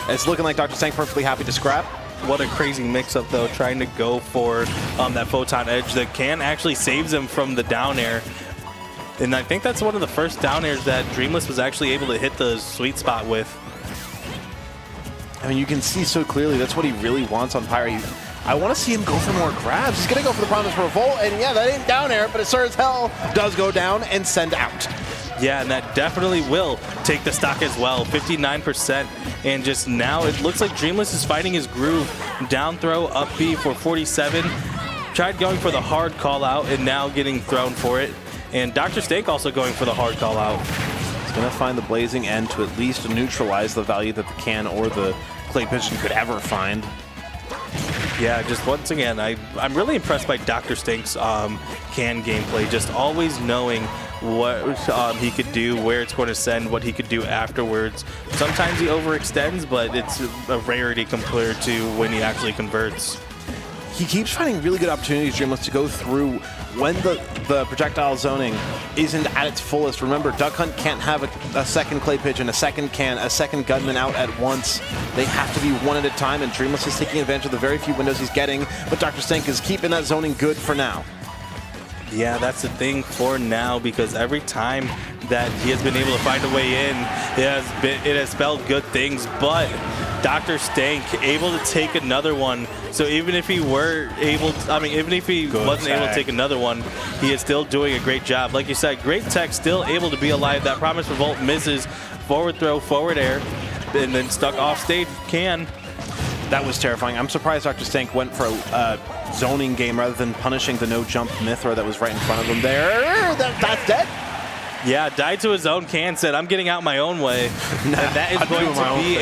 it's looking like Dr. Stank perfectly happy to scrap. What a crazy mix-up, though, trying to go for that Photon Edge. The can actually saves him from the down air. And I think that's one of the first down airs that Dreamless was actually able to hit the sweet spot with. I mean, you can see so clearly that's what he really wants on Pyra. I want to see him go for more grabs. He's going to go for the Promise Revolt, and yeah, that ain't down air, but it sure as hell does go down and send out. Yeah, and that definitely will take the stock as well, 59%. And just now, it looks like Dreamless is finding his groove. Down throw, up B for 47. Tried going for the hard call out and now getting thrown for it. And Dr. Stank also going for the hard call out. He's going to find the Blazing End to at least neutralize the value that the can or the Clay Pigeon could ever find. Yeah, just once again, I'm really impressed by Dr. Stank's can gameplay, just always knowing what he could do, where it's going to send, what he could do afterwards. Sometimes he overextends, but it's a rarity compared to when he actually converts. He keeps finding really good opportunities, Dreamless, to go through when the projectile zoning isn't at its fullest. Remember, Duck Hunt can't have a second Clay Pigeon, a second can, a second gunman out at once. They have to be one at a time, and Dreamless is taking advantage of the very few windows he's getting, but Dr. Stank is keeping that zoning good for now. Yeah, that's the thing for now, because every time that he has been able to find a way in, it has spelled good things, but Dr. Stank able to take another one. So even if he were able to, even if he wasn't able to take another one, he is still doing a great job. Like you said, great tech, still able to be alive. That Promise Revolt misses, forward throw, forward air, and then stuck off stage can. That was terrifying. I'm surprised Dr. Stank went for a zoning game rather than punishing the no-jump Mithra that was right in front of him there. That's dead. Yeah, died to his own can, said, I'm getting out my own way. And that is going to be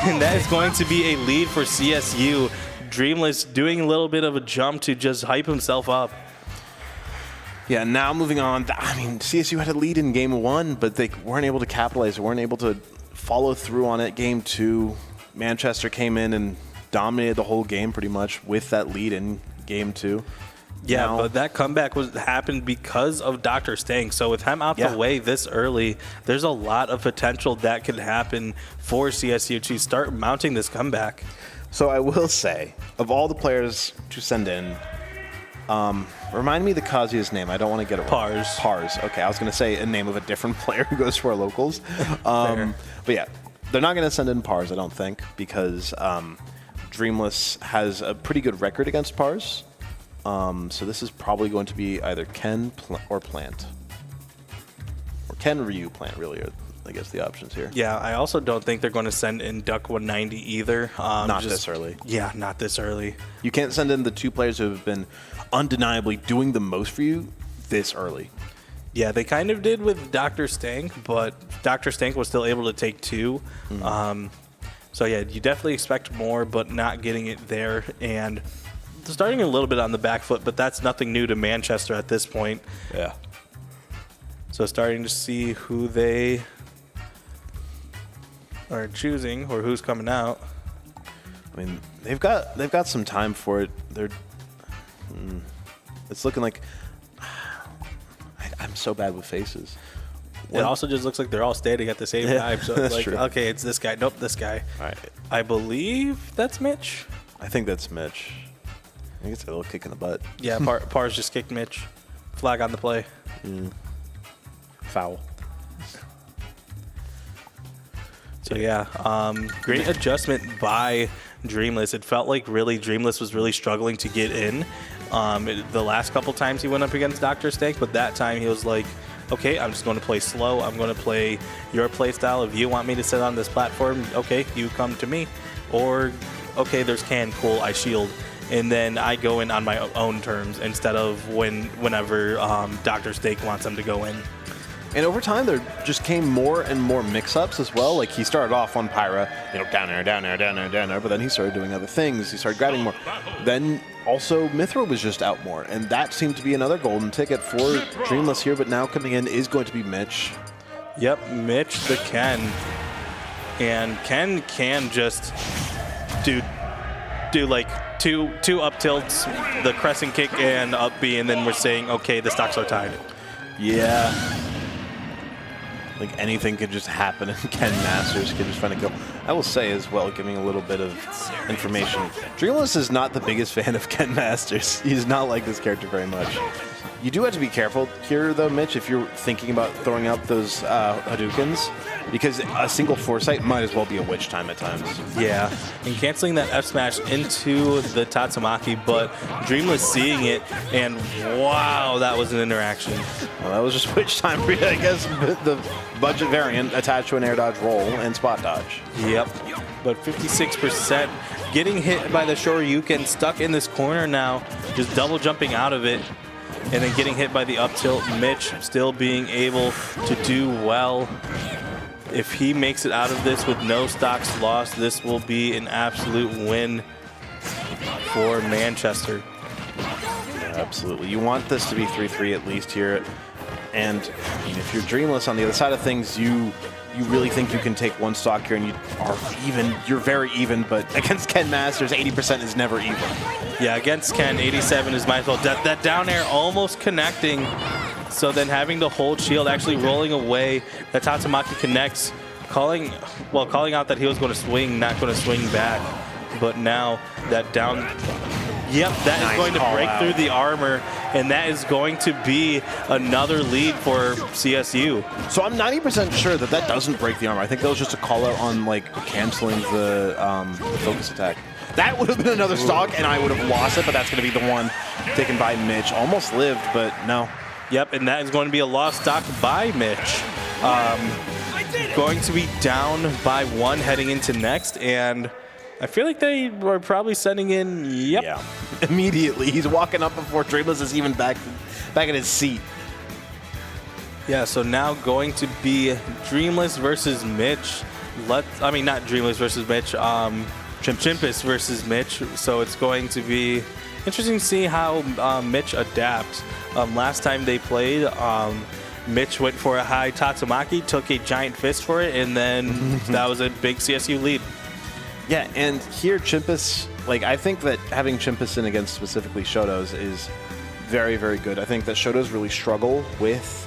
and that is going to be a lead for CSU. Dreamless doing a little bit of a jump to just hype himself up. Yeah, now moving on. I mean, CSU had a lead in game 1, but they weren't able to capitalize. They weren't able to follow through on it. Game 2, Manchester came in and dominated the whole game pretty much with that lead in game 2. Yeah, but that comeback happened because of Dr. Stank. So with him out the way this early, there's a lot of potential that could happen for CSU to start mounting this comeback. So I will say, of all the players to send in, remind me the Kazuya's name. I don't want to get it wrong. Pars. Pars. Okay, I was going to say a name of a different player who goes to our locals. But yeah, they're not going to send in Pars, I don't think, because Dreamless has a pretty good record against Pars. So this is probably going to be either Ken or Plant. Or Ken, Ryu, Plant, really, are, I guess, the options here. Yeah, I also don't think they're going to send in Duck 190 either. Not this early. Yeah, not this early. You can't send in the two players who have been undeniably doing the most for you this early. Yeah, they kind of did with Dr. Stank, but Dr. Stank was still able to take 2. So yeah, you definitely expect more, but not getting it there. And starting a little bit on the back foot, but that's nothing new to Manchester at this point. Yeah. So starting to see who they are choosing or who's coming out. I mean, they've got some time for it. It's looking like I'm so bad with faces. It also just looks like they're all standing at the same time. So it's like, okay, it's this guy. Nope, this guy. All right. I believe that's Mitch. I think that's Mitch. I think it's a little kick in the butt. Yeah, Pars just kicked Mitch. Flag on the play. Foul. So yeah, great adjustment by Dreamless. It felt like really Dreamless was really struggling to get in. The last couple times he went up against Dr. Stank, but that time he was like, okay, I'm just going to play slow. I'm going to play your play style. If you want me to sit on this platform, okay, you come to me. Or, okay, there's Can, cool, I shield. And then I go in on my own terms instead of whenever Dr. Stank wants him to go in. And over time, there just came more and more mix-ups as well. Like, he started off on Pyra, down air, down air, down air, down air, but then he started doing other things. He started grabbing more. Then also Mithra was just out more, and that seemed to be another golden ticket for Dreamless here, but now coming in is going to be Mitch. Yep, Mitch the Ken. And Ken can just do like two up tilts, the crescent kick and up B, and then we're saying, okay, the stocks are tied. Yeah. Like anything could just happen, and Ken Masters could just find a kill. I will say as well, giving a little bit of information, Dreamless is not the biggest fan of Ken Masters. He's not like this character very much. You do have to be careful here, though, Mitch, if you're thinking about throwing out those Hadoukens, because a single Foresight might as well be a witch time at times. Yeah, and canceling that F smash into the Tatsumaki, but Dreamless seeing it, and wow, that was an interaction. Well, that was just witch time for you, I guess. The budget variant attached to an air dodge roll and spot dodge. Yep, but 56%. Getting hit by the Shoryuken, stuck in this corner now, just double jumping out of it. And then getting hit by the up tilt. Mitch still being able to do well. If he makes it out of this with no stocks lost, this will be an absolute win for Manchester. Yeah, absolutely. You want this to be 3-3 at least here. And I mean, if you're Dreamless on the other side of things, you really think you can take one stock here and you are even. You're very even, but against Ken Masters, 80% is never even. Yeah, against Ken, 87 is might as well. That down air almost connecting. So then having to hold shield, actually rolling away. The Tatsumaki connects, calling out that he was going to swing, not going to swing back. But now that down, yep, that is going to break through the armor, and that is going to be another lead for CSU. So I'm 90% sure that doesn't break the armor. I think that was just a call out on like canceling the focus attack. That would have been another stock, and I would have lost it, but that's going to be the one taken by Mitch. Almost lived, but no. Yep, and that is going to be a lost stock by Mitch. Going to be down by 1 heading into next, and I feel like they were probably sending in, yep. Yeah. Immediately. He's walking up before Dreamless is even back in his seat. Yeah, so now going to be Dreamless versus Mitch. Not Dreamless versus Mitch, Chimpus versus Mitch. So it's going to be interesting to see how Mitch adapts. Last time they played, Mitch went for a high Tatsumaki, took a giant fist for it, and then that was a big CSU lead. Yeah, and here Chimpus, I think that having Chimpus in against specifically Shotos is very, very good. I think that Shotos really struggle with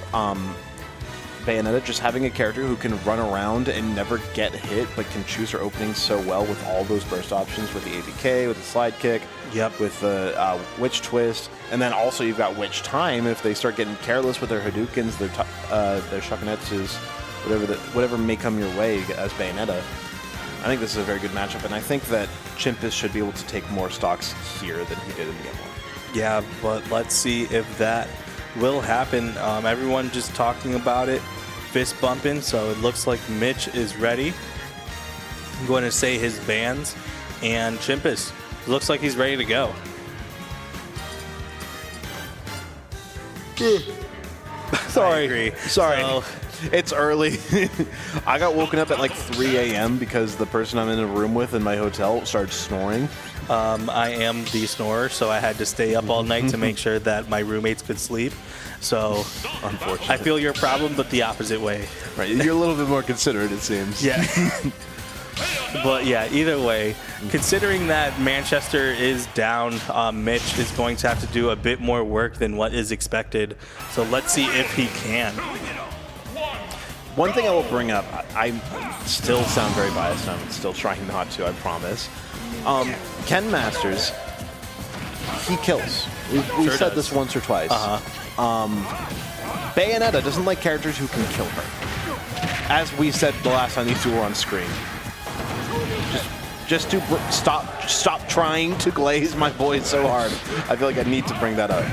Bayonetta, just having a character who can run around and never get hit, but can choose her openings so well with all those burst options, with the ABK, with the slide kick, with the Witch Twist, and then also you've got Witch Time if they start getting careless with their Hadoukens, their Shakunetsus, whatever may come your way as Bayonetta. I think this is a very good matchup, and I think that Chimpus should be able to take more stocks here than he did in game 1. Yeah, but let's see if that will happen. Everyone just talking about it, fist bumping, so it looks like Mitch is ready. I'm going to say his bans, and Chimpus looks like he's ready to go. Sorry. So, it's early. I got woken up at 3 a.m. because the person I'm in a room with in my hotel started snoring. I am the snorer, so I had to stay up all night to make sure that my roommates could sleep. So, Unfortunately. I feel your problem, but the opposite way. Right, you're a little bit more considerate, it seems. Yeah. But yeah, either way, considering that Manchester is down, Mitch is going to have to do a bit more work than what is expected. So let's see if he can. One thing I will bring up, I still sound very biased, and I'm still trying not to, I promise. Ken Masters, he kills. We've said this once or twice. Bayonetta doesn't like characters who can kill her. As we said the last time these two were on screen. Just to stop trying to glaze my boys so hard. I feel like I need to bring that up.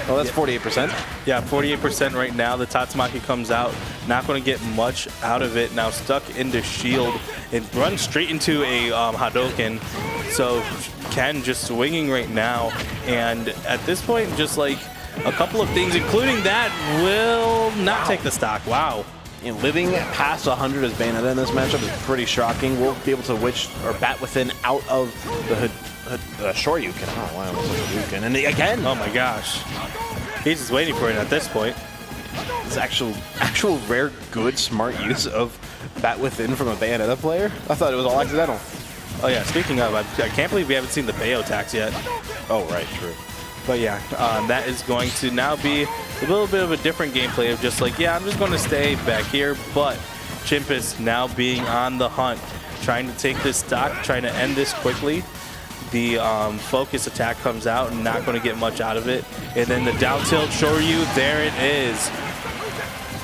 Oh, that's 48%. Yeah, 48% right now. The Tatsumaki comes out. Not going to get much out of it. Now stuck into shield and runs straight into a Hadouken. So Ken just swinging right now. And at this point, just a couple of things, including that, will not take the stock. Wow. And living past 100 as Bayonetta in this matchup is pretty shocking. We'll be able to bat within out of the Shoryuken. I don't know why I almost said Hadouken. And again! Oh my gosh. He's just waiting for it at this point. It's actual rare, good, smart use of bat within from a Bayonetta player. I thought it was all accidental. Oh yeah, speaking of, I can't believe we haven't seen the Bayo attacks yet. Oh, right, true. But yeah, that is going to now be a little bit of a different gameplay of just I'm just going to stay back here. But Chimpus now being on the hunt, trying to take this stock, trying to end this quickly. The focus attack comes out and not going to get much out of it. And then the down tilt Shoryu, there it is.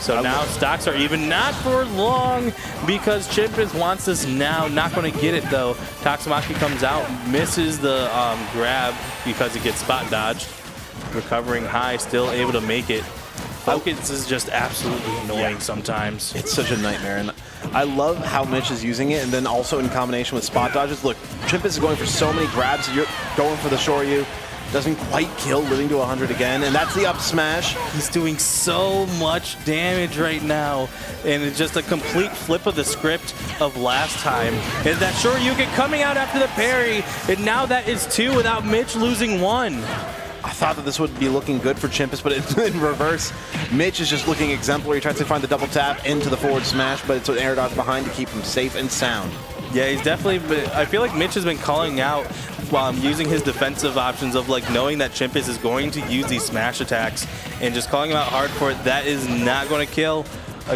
So now stocks are even, not for long, because Chimpus wants this now. Not going to get it though. Tatsumaki comes out, misses the grab because it gets spot dodged. Recovering high, still able to make it. Focus is just absolutely annoying sometimes. It's such a nightmare, and I love how Mitch is using it, and then also in combination with spot dodges. Look, Chimpus is going for so many grabs. You're going for the Shoryu. Doesn't quite kill, living to 100 again, and that's the up smash. He's doing so much damage right now, and it's just a complete flip of the script of last time. And that Shoryuken coming out after the parry, and now that is 2 without Mitch losing 1. I thought that this would be looking good for Chimpus, but in reverse, Mitch is just looking exemplary. He tries to find the double tap into the forward smash, but it's an air dodge behind to keep him safe and sound. Yeah, he's definitely, I feel like Mitch has been calling out while using his defensive options of knowing that Chimpus is going to use these smash attacks and just calling him out hard for it. That is not going to kill.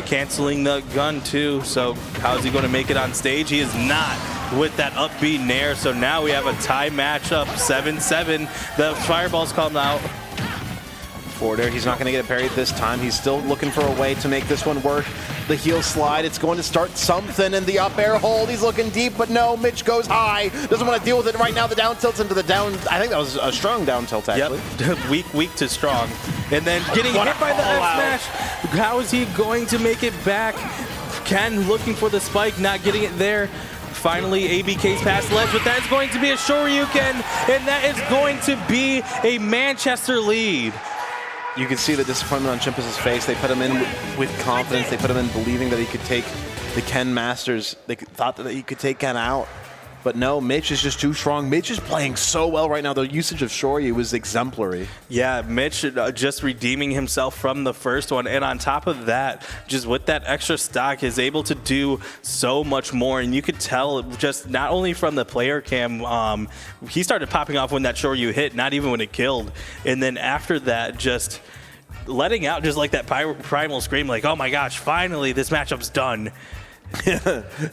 Canceling the gun too. So how is he going to make it on stage? He is not with that up B nair. So now we have a tie matchup, 7-7. The fireball's come out. Forward air, he's not going to get a parry this time. He's still looking for a way to make this one work. The heel slide, it's going to start something, and the up air hold. He's looking deep, but no, Mitch goes high. Doesn't want to deal with it right now. The down tilt's into the down. I think that was a strong down tilt, actually. Yep, weak to strong. And then getting hit by the F smash. How is he going to make it back? Ken looking for the spike, not getting it there. Finally, ABK's past ledge, but that's going to be a Shoryuken, and that is going to be a Manchester lead. You can see the disappointment on Chimpus' face. They put him in with confidence. They put him in believing that he could take the Ken Masters. They thought that he could take Ken out. But no, Mitch is just too strong. Mitch is playing so well right now. The usage of Shoryu was exemplary. Yeah, Mitch just redeeming himself from the first one. And on top of that, just with that extra stock, is able to do so much more. And you could tell just not only from the player cam, he started popping off when that Shoryu hit, not even when it killed. And then after that, just letting out just like that primal scream, like, oh my gosh, finally this matchup's done.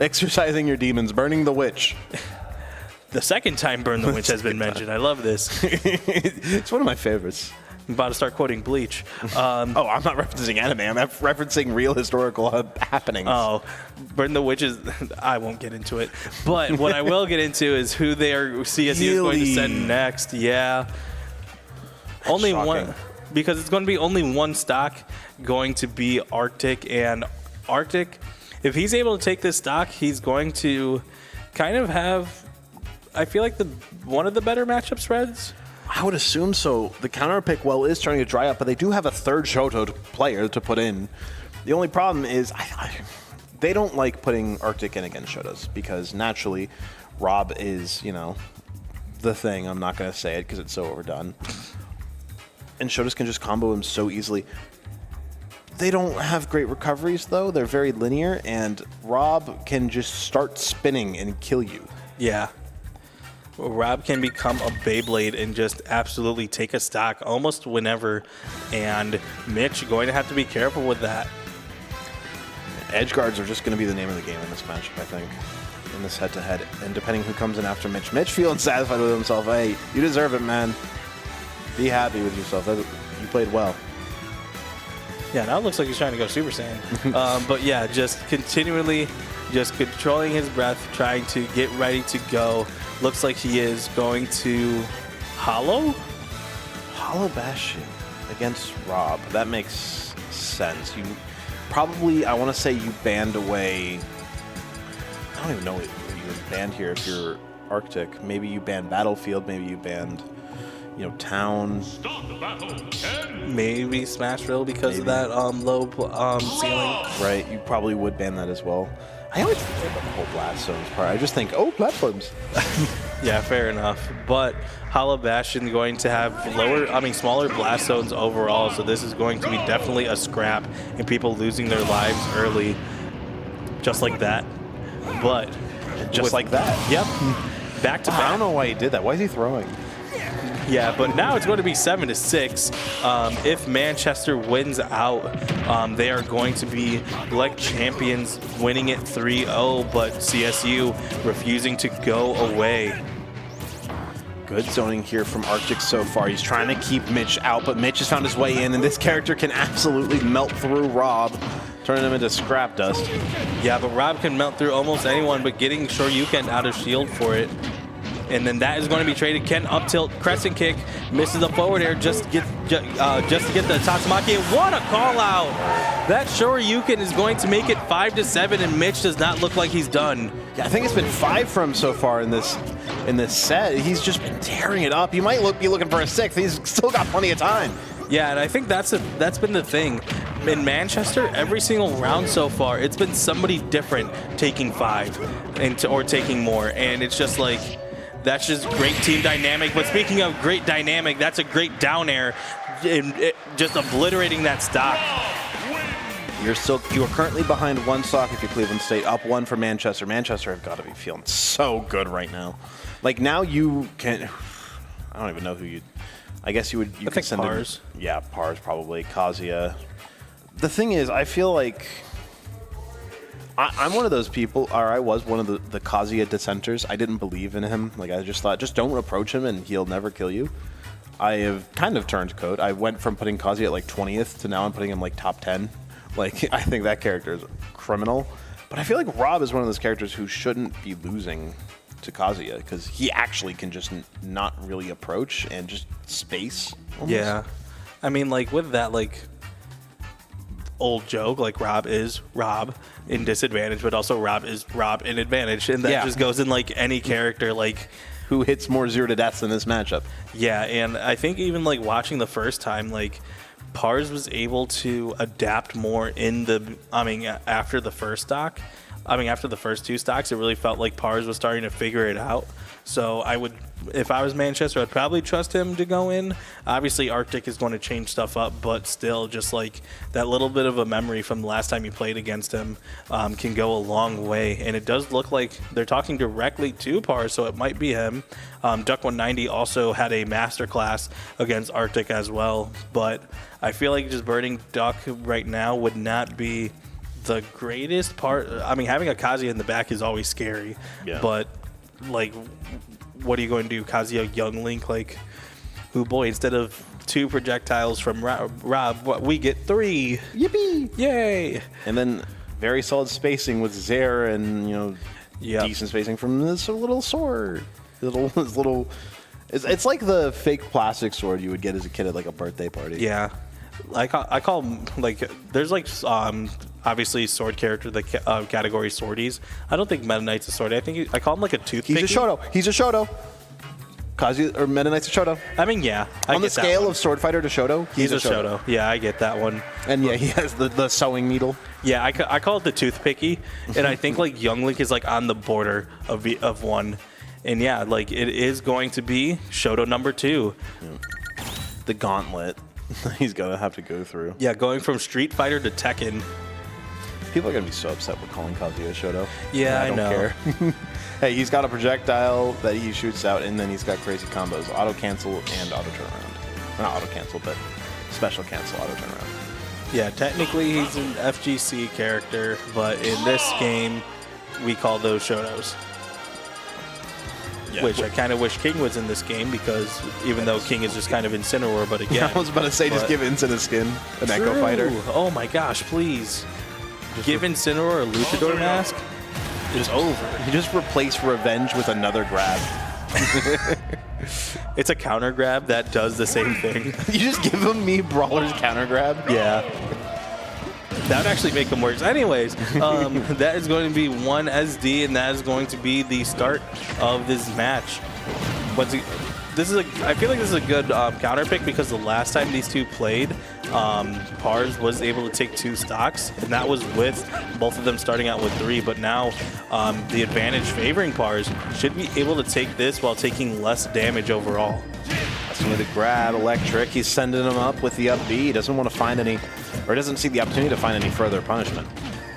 Exercising your demons, burning the witch. The second time Burn the Witch has been mentioned. I love this. It's one of my favorites. I'm about to start quoting Bleach. I'm not referencing anime. I'm referencing real historical happenings. Oh, Burn the Witch is... I won't get into it. But what I will get into is who CSU is going to send next. Yeah. Only shocking. one. Because it's going to be only one stock going to be Arctic. And Arctic... If he's able to take this stock, he's going to kind of have, I feel like, one of the better matchup spreads. I would assume so. The counter pick well is starting to dry up, but they do have a third Shoto player to put in. The only problem is they don't like putting Arctic in against Shotos because naturally Rob is, the thing. I'm not going to say it because it's so overdone. And Shotos can just combo him so easily. They don't have great recoveries, though. They're very linear, and Rob can just start spinning and kill you. Yeah. Well, Rob can become a Beyblade and just absolutely take a stock almost whenever, and Mitch going to have to be careful with that. Edge guards are just going to be the name of the game in this matchup, I think, in this head-to-head. And depending who comes in after Mitch, Mitch feeling satisfied with himself. Hey, you deserve it, man. Be happy with yourself. You played well. Yeah, now it looks like he's trying to go Super Saiyan. But yeah, just continually just controlling his breath, trying to get ready to go. Looks like he is going to Hollow Bastion against Rob. That makes sense. You probably, I want to say you banned away, I don't even know what you would ban here if you're Arctic. Maybe you banned Battlefield, maybe you banned Town. Maybe Smashville because of that low ceiling. Right, you probably would ban that as well. I always forget about the whole blast zones part. I just think, platforms. Yeah, fair enough. But Hollow Bastion going to have smaller blast zones overall, so this is going to be definitely a scrap and people losing their lives early, just like that. But just like that. Yep. Back to back. I don't know why he did that. Why is he throwing? Yeah, but now it's going to be 7-6. If Manchester wins out, they are going to be GLEC champions, winning it 3-0, but CSU refusing to go away. Good zoning here from Arctic so far. He's trying to keep Mitch out, but Mitch has found his way in, and this character can absolutely melt through Rob, turning him into scrap dust. Yeah, but Rob can melt through almost anyone, but getting Shoryuken out of shield for it. And then that is going to be traded. Ken up tilt, crescent kick, misses the forward air just to get the Tatsumaki. What a call out! That Shoryuken is going to make it 5-7, and Mitch does not look like he's done. Yeah, I think it's been 5 from him so far in this set. He's just been tearing it up. You might be looking for a 6th. He's still got plenty of time. Yeah, and I think that's been the thing. In Manchester, every single round so far, it's been somebody different taking 5 or taking more, and it's just like, that's just great team dynamic. But speaking of great dynamic, that's a great down air, just obliterating that stock. You are currently behind 1 stock if you're Cleveland State, up 1 for Manchester. Manchester have got to be feeling so good right now. Like now you can, I don't even know who I guess you could send Pars. Yeah, Pars probably, Kazuya. The thing is, I feel like I'm one of those people, or I was one of the Kazuya dissenters. I didn't believe in him. Like, I just thought, just don't approach him and he'll never kill you. I have kind of turned code. I went from putting Kazuya at like 20th to now I'm putting him like top 10. Like, I think that character is criminal. But I feel like Rob is one of those characters who shouldn't be losing to Kazuya because he actually can just not really approach and just space. Almost. Yeah. I mean, like, with that, like, old joke, like Rob is Rob in disadvantage, but also Rob is Rob in advantage, and that just goes in like any character, like who hits more 0 to deaths in this matchup. Yeah, and I think even like watching the first time, like Pars was able to adapt more in the, after the first stock. After the first 2 stocks, it really felt like Pars was starting to figure it out. So I would, if I was Manchester, I'd probably trust him to go in. Obviously, Arctic is going to change stuff up, but still, just like that little bit of a memory from the last time you played against him can go a long way. And it does look like they're talking directly to Pars, so it might be him. Duck 190 also had a masterclass against Arctic as well, but I feel like just burning Duck right now would not be the greatest part. Having a Kazuya in the back is always scary, but like, what are you going to do? Kazuya Young Link, like, oh boy, instead of 2 projectiles from Rob, we get 3. Yippee! Yay! And then very solid spacing with Zaire, and decent spacing from this little sword. It's like the fake plastic sword you would get as a kid at like a birthday party. Yeah. I call like, there's like obviously sword character, the category swordies. I don't think Meta Knight's a sword. I call him like a toothpick. He's a Shoto. Kazuya or Meta Knight's a Shoto. I on the scale of sword fighter to Shoto, he's a Shoto. Yeah, I get that one. And he has the sewing needle. Yeah, I call it the toothpicky, and I think like Young Link is like on the border of one. And yeah, like it is going to be Shoto number 2. The gauntlet. He's gonna have to go through. Yeah, going from Street Fighter to Tekken. People are gonna be so upset with calling Kazuya Shoto. Yeah, I don't know. care. Hey, he's got a projectile that he shoots out, and then he's got crazy combos: auto cancel and auto turnaround. Not auto cancel, but special cancel, auto turnaround. Yeah, technically he's an FGC character, but in this game, we call those Shotos. Yeah. Which I kind of wish King was in this game, because even though King is just kind of Incineroar, but again... I was about to say, just give Incin a skin, an Echo Fighter. Oh my gosh, please. Give Incineroar a Luchador mask. It's over. You just replace Revenge with another grab. It's a counter grab that does the same thing. You just give him Brawler's counter grab? Yeah. That would actually make them worse. Anyways, that is going to be 1 SD, and that is going to be the start of this match. I feel like this is a good counter pick, because the last time these two played, Pars was able to take 2 stocks, and that was with both of them starting out with 3. But now the advantage favoring Pars should be able to take this while taking less damage overall. That's going to grab Electric. He's sending him up with the up B. He doesn't want to find any, or doesn't see the opportunity to find any further punishment.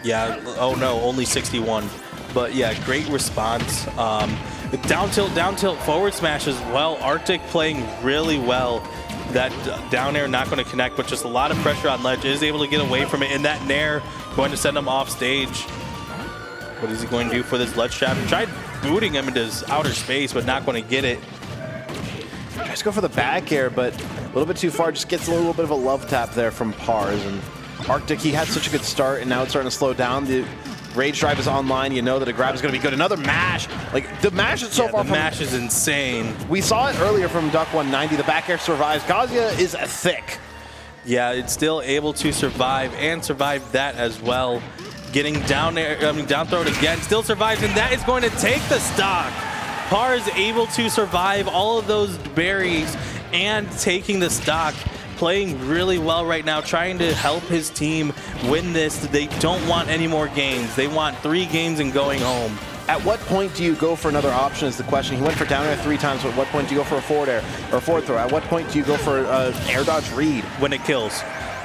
Yeah, oh no, only 61. But yeah, great response. Down tilt, forward smash as well. Arctic playing really well. That down air not going to connect, but just a lot of pressure on ledge. Is able to get away from it, and that nair going to send him off stage. What is he going to do for this ledge trap? Tried booting him into his outer space, but not going to get it. Tries to go for the back air, but a little bit too far. Just gets a little bit of a love tap there from Pars. And Arctic, he had such a good start, and now it's starting to slow down. The Rage Drive is online. You know that a grab is going to be good. Another mash. Like, the mash is so far the mash is insane. We saw it earlier from Duck 190. The back air survives. Kazuya is thick. Yeah, it's still able to survive, and survive that as well. Getting down there, down throw it again. Still survives, and that is going to take the stock. Pars able to survive all of those berries and taking the stock. Playing really well right now, trying to help his team win this. They don't want any more games. They want 3 games and going home. At what point do you go for another option is the question. He went for down air 3 times, but at what point do you go for a forward air or a forward throw? At what point do you go for air dodge read? When it kills.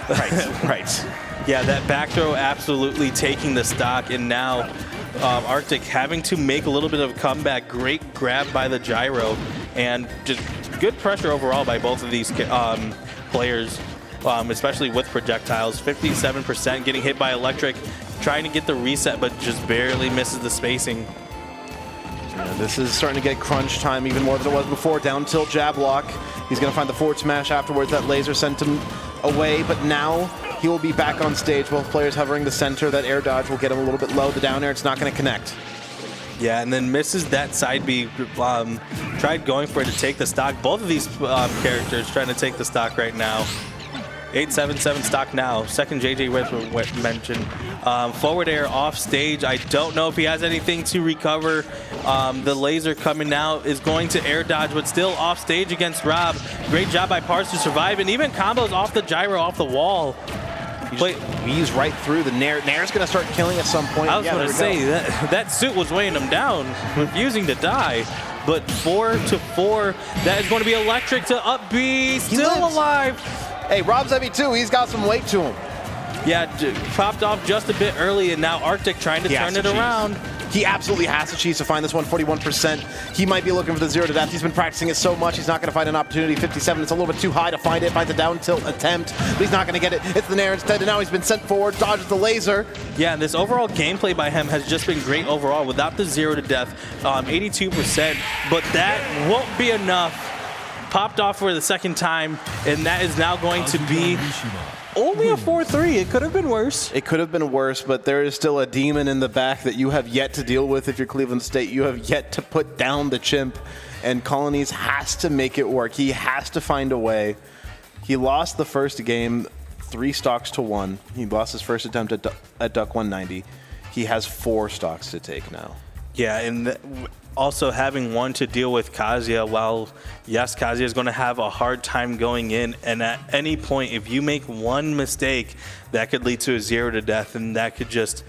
Right, right. Yeah, that back throw absolutely taking the stock, and now Arctic having to make a little bit of a comeback. Great grab by the gyro, and just good pressure overall by both of these players, especially with projectiles. 57% getting hit by Electric, trying to get the reset, but just barely misses the spacing. Yeah, this is starting to get crunch time even more than it was before. Down tilt jab lock. He's going to find the forward smash afterwards. That laser sent him away, but now he will be back on stage. Both players hovering the center. That air dodge will get him a little bit low. The down air, it's not going to connect. Yeah, and then misses that side B. Tried going for it to take the stock. Both of these characters trying to take the stock right now. 877 stock now. Second JJ Whit mentioned. Forward air off stage. I don't know if he has anything to recover. The laser coming out is going to air dodge, but still off stage against Rob. Great job by Pars to survive, and even combos off the gyro, off the wall. He weaves right through. The Nair's going to start killing at some point. I was going to say, that suit was weighing him down, refusing to die. But 4-4, that is going to be electric to up B, still alive. Hey, Rob's heavy too. He's got some weight to him. Yeah, popped off just a bit early, and now Arctic trying to turn it around. He absolutely has to cheese to find this one, 41%. He might be looking for the 0 to death. He's been practicing it so much, he's not going to find an opportunity. 57, it's a little bit too high to find it. Finds a down tilt attempt, but he's not going to get it. It's the Nair instead, and now he's been sent forward, dodges the laser. Yeah, and this overall gameplay by him has just been great overall without the 0 to death, 82%, but that won't be enough. Popped off for the second time, and that is now going to be only a 4-3. It could have been worse. It could have been worse, but there is still a demon in the back that you have yet to deal with if you're Cleveland State. You have yet to put down the chimp, and Colonies has to make it work. He has to find a way. He lost the first game 3 stocks to 1. He lost his first attempt at Duck 190. He has 4 stocks to take now. Yeah, and also having one to deal with Kazuya, while yes, Kazuya is going to have a hard time going in, and at any point, if you make one mistake, that could lead to a 0 to death, and that could just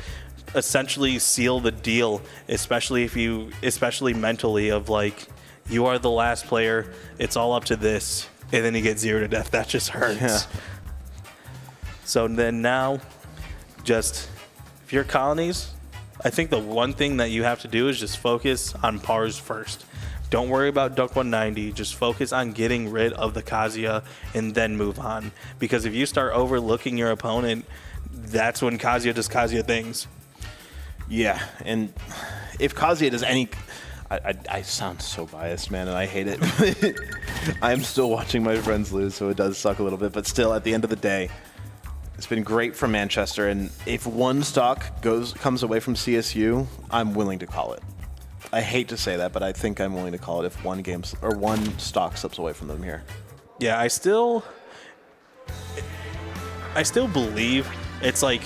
essentially seal the deal, especially mentally, of like, you are the last player, it's all up to this, and then you get 0 to death. That just hurts. Yeah. So then now, just if you're Colonies, I think the one thing that you have to do is just focus on Pars first. Don't worry about Duck 190. Just focus on getting rid of the Kazuya and then move on. Because if you start overlooking your opponent, that's when Kazuya does Kazuya things. Yeah, and if Kazuya does any... I sound so biased, man, and I hate it. I'm still watching my friends lose, so it does suck a little bit. But still, at the end of the day, it's been great for Manchester, and if one stock comes away from CSU, I'm willing to call it. I hate to say that, but I think I'm willing to call it if one stock slips away from them here. Yeah, I still believe it's like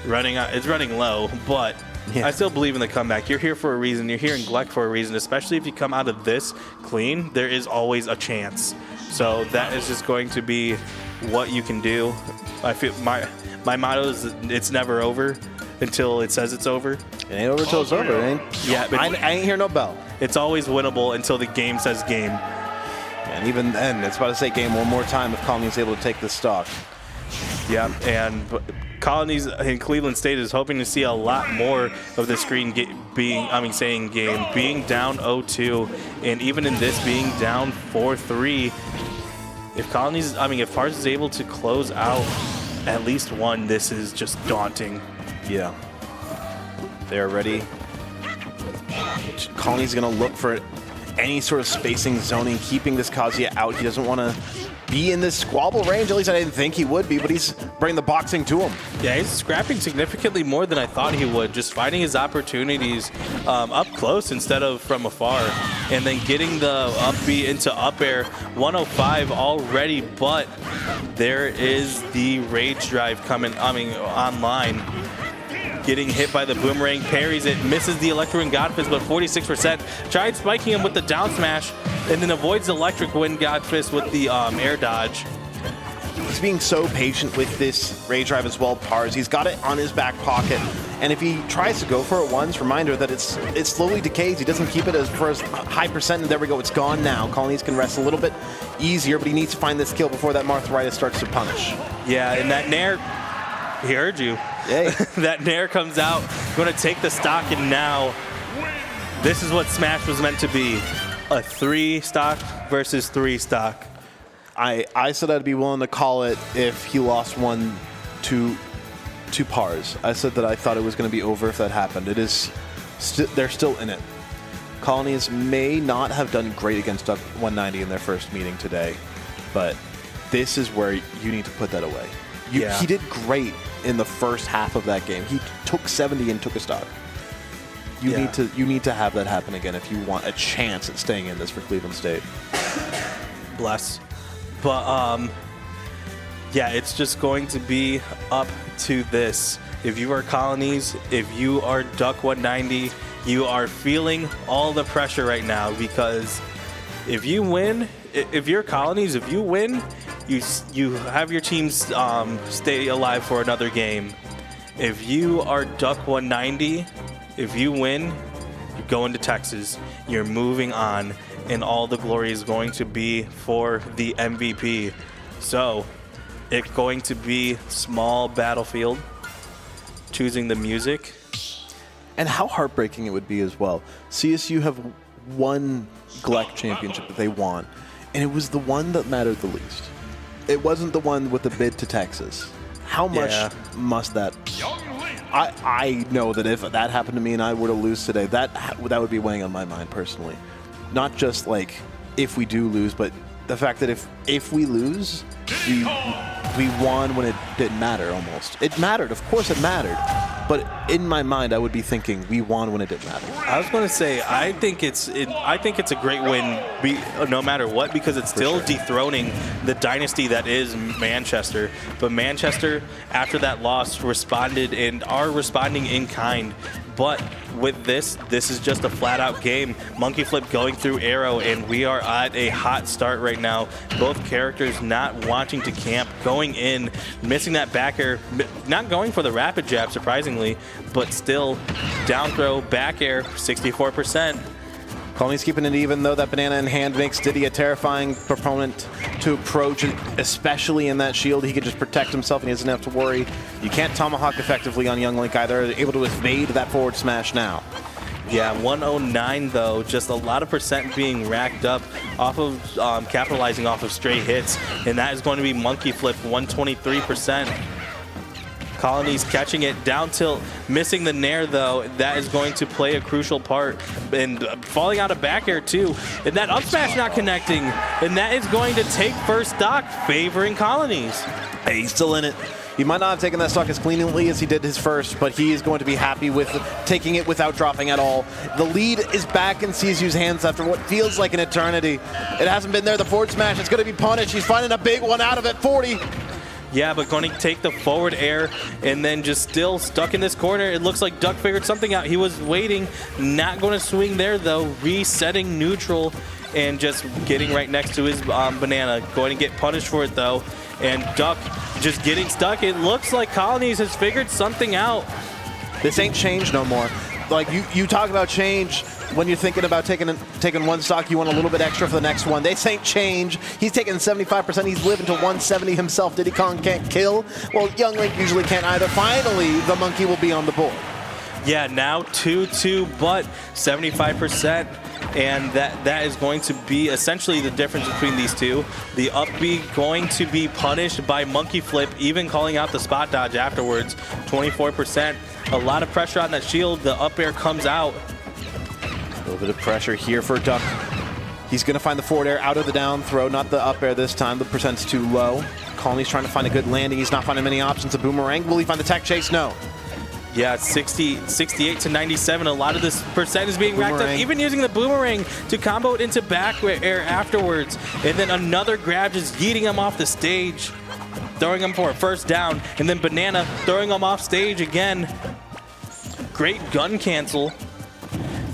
running low, but yeah. I still believe in the comeback. You're here for a reason. You're here in GLEC for a reason, especially if you come out of this clean, there is always a chance. So that is just going to be what you can do. I feel my motto is it's never over until it says it's over. It ain't over till it's over. It ain't. Yeah, but I ain't hear no bell. It's always winnable until the game says game. And even then, it's about to say game one more time if Colony is able to take this stock. Yeah, and Colonies in Cleveland State is hoping to see a lot more of the screen being down 0-2, and even in this being down 4-3. If Pars is able to close out at least one, this is just daunting. Yeah. They're ready. Colony's going to look for any sort of spacing, zoning, keeping this Kazuya out. He doesn't want to be in this squabble range. At least I didn't think he would be, but he's bringing the boxing to him. Yeah, he's scrapping significantly more than I thought he would, just finding his opportunities up close instead of from afar, and then getting the up B into up air. 105 already, but there is the rage drive online. Getting hit by the boomerang, parries it, misses the electric wind Godfist, but 46%. Tried spiking him with the down smash, and then avoids the electric wind Godfist with the air dodge. He's being so patient with this rage drive as well, Pars. He's got it on his back pocket, and if he tries to go for it once, reminder that it slowly decays. He doesn't keep it for as high percent, and there we go, it's gone now. Colonies can rest a little bit easier, but he needs to find this kill before that Martharitis starts to punish. Yeah, and that Nair, he heard you. Yay. That Nair comes out, going to take the stock, and now this is what Smash was meant to be. A 3 stock versus 3 stock. I said I'd be willing to call it if he lost one to Pars. I said that I thought it was going to be over if that happened. It is, they're still in it. Colonies may not have done great against Duck 190 in their first meeting today, but this is where you need to put that away. He did great in the first half of that game. He took 70 and took a stock. You need to have that happen again if you want a chance at staying in this for Cleveland State. Bless. But Yeah, it's just going to be up to this. If you are Colonies, if you are Duck 190, you are feeling all the pressure right now, because if you win, if you're Colonies, if you win, you have your teams stay alive for another game. If you are Duck 190, if you win, you're going to Texas, you're moving on, and all the glory is going to be for the MVP. So it's going to be small battlefield, choosing the music. And how heartbreaking it would be as well. CSU have one GLEC championship that they won, and it was the one that mattered the least. It wasn't the one with the bid to Texas. How much must that... I know that if that happened to me and I were to lose today, that would be weighing on my mind personally. Not just like if we do lose, but the fact that if we lose, we won when it didn't matter almost. It mattered, of course it mattered. But in my mind, I would be thinking we won when it didn't matter. I was going to say, I think it's a great win, no matter what, because it's still dethroning the dynasty that is Manchester. But Manchester, after that loss, responded and are responding in kind. But with this is just a flat-out game. Monkey Flip going through Arrow, and we are at a hot start right now. Both characters not wanting to camp, going in, missing that back air, not going for the rapid jab, surprisingly, but still down throw, back air, 64%. Colony's keeping it even, though that banana in hand makes Diddy a terrifying proponent to approach, especially in that shield. He can just protect himself and he doesn't have to worry. You can't tomahawk effectively on Young Link either. They're able to evade that forward smash now. Yeah, 109 though, just a lot of percent being racked up off of capitalizing off of stray hits, and that is going to be Monkey Flip, 123%. Colonies catching it, down tilt, missing the nair though. That is going to play a crucial part, and falling out of back air too. And that up smash not connecting, and that is going to take first stock, favoring Colonies. Hey, he's still in it. He might not have taken that stock as cleanly as he did his first, but he is going to be happy with taking it without dropping at all. The lead is back in CSU's hands after what feels like an eternity. It hasn't been there. The forward smash is going to be punished. He's finding a big one out of it, 40. Yeah, but going to take the forward air and then just still stuck in this corner. It looks like Duck figured something out. He was waiting, not going to swing there though, resetting neutral and just getting right next to his banana. Going to get punished for it though, and Duck just getting stuck. It looks like Colonies has figured something out. This ain't change no more. Like you talk about change when you're thinking about taking one stock, you want a little bit extra for the next one. This ain't change. He's taking 75%. He's living to 170 himself. Diddy Kong can't kill. Well, Young Link usually can't either. Finally, the monkey will be on the board. Yeah, now 2-2, but 75%. And that is going to be essentially the difference between these two. The up B going to be punished by Monkey Flip, even calling out the spot dodge afterwards. 24%. A lot of pressure on that shield. The up air comes out. A little bit of pressure here for Duck. He's going to find the forward air out of the down throw, not the up air this time. The percent's too low. Colony's trying to find a good landing. He's not finding many options. A boomerang. Will he find the tech chase? No. Yeah, 68 to 97. A lot of this percent is being racked up, Boomerang. even using the boomerang to combo it into back air afterwards. And then another grab, just yeeting him off the stage, throwing him for a first down. And then Banana throwing him off stage again. Great gun cancel.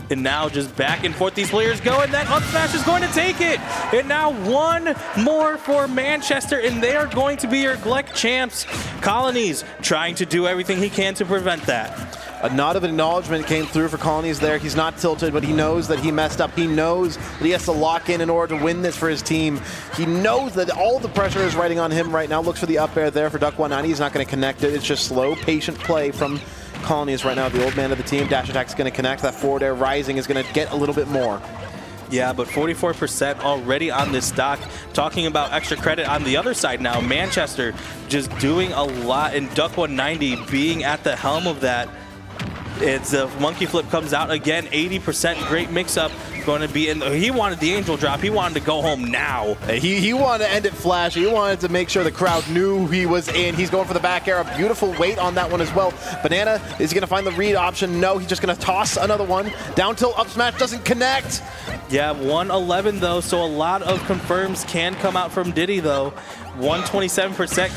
And now just back and forth these players go, and that up smash is going to take it. And now one more for Manchester, and they are going to be your GLEC champs. Colonies trying to do everything he can to prevent that. A nod of acknowledgement came through for Colonies there. He's not tilted, but he knows that he messed up. He knows that he has to lock in order to win this for his team. He knows that all the pressure is riding on him right now. Looks for the up air there for Duck 190. He's not going to connect it. It's just slow, patient play from Colonies right now. The old man of the team. Dash attack is going to connect. That forward air rising is going to get a little bit more. Yeah, but 44% already on this stock. Talking about extra credit on the other side now. Manchester just doing a lot, and Duck 190 being at the helm of that. It's a Monkey Flip comes out again, 80%. Great mix-up going to be in? He wanted the angel drop. He wanted to go home now. He wanted to end it flash. He wanted to make sure the crowd knew he was in. He's going for the back air. A beautiful weight on that one as well. Banana, is he going to find the read option? No, he's just going to toss another one. Down tilt up smash doesn't connect. Yeah, 111 though, so a lot of confirms can come out from Diddy though. 127%.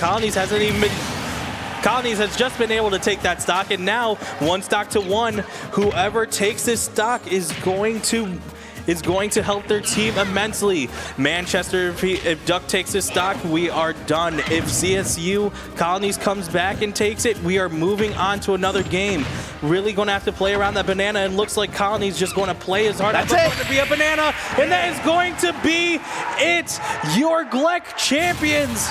Colonies has just been able to take that stock, and now 1 stock to 1. Whoever takes this stock is going to help their team immensely. Manchester, if Duck takes this stock, we are done. If CSU Colonies comes back and takes it, we are moving on to another game. Really going to have to play around that banana, and looks like Colonies just going to play as hard as it's going to be a banana, and that is going to be it. Your GLEC champions.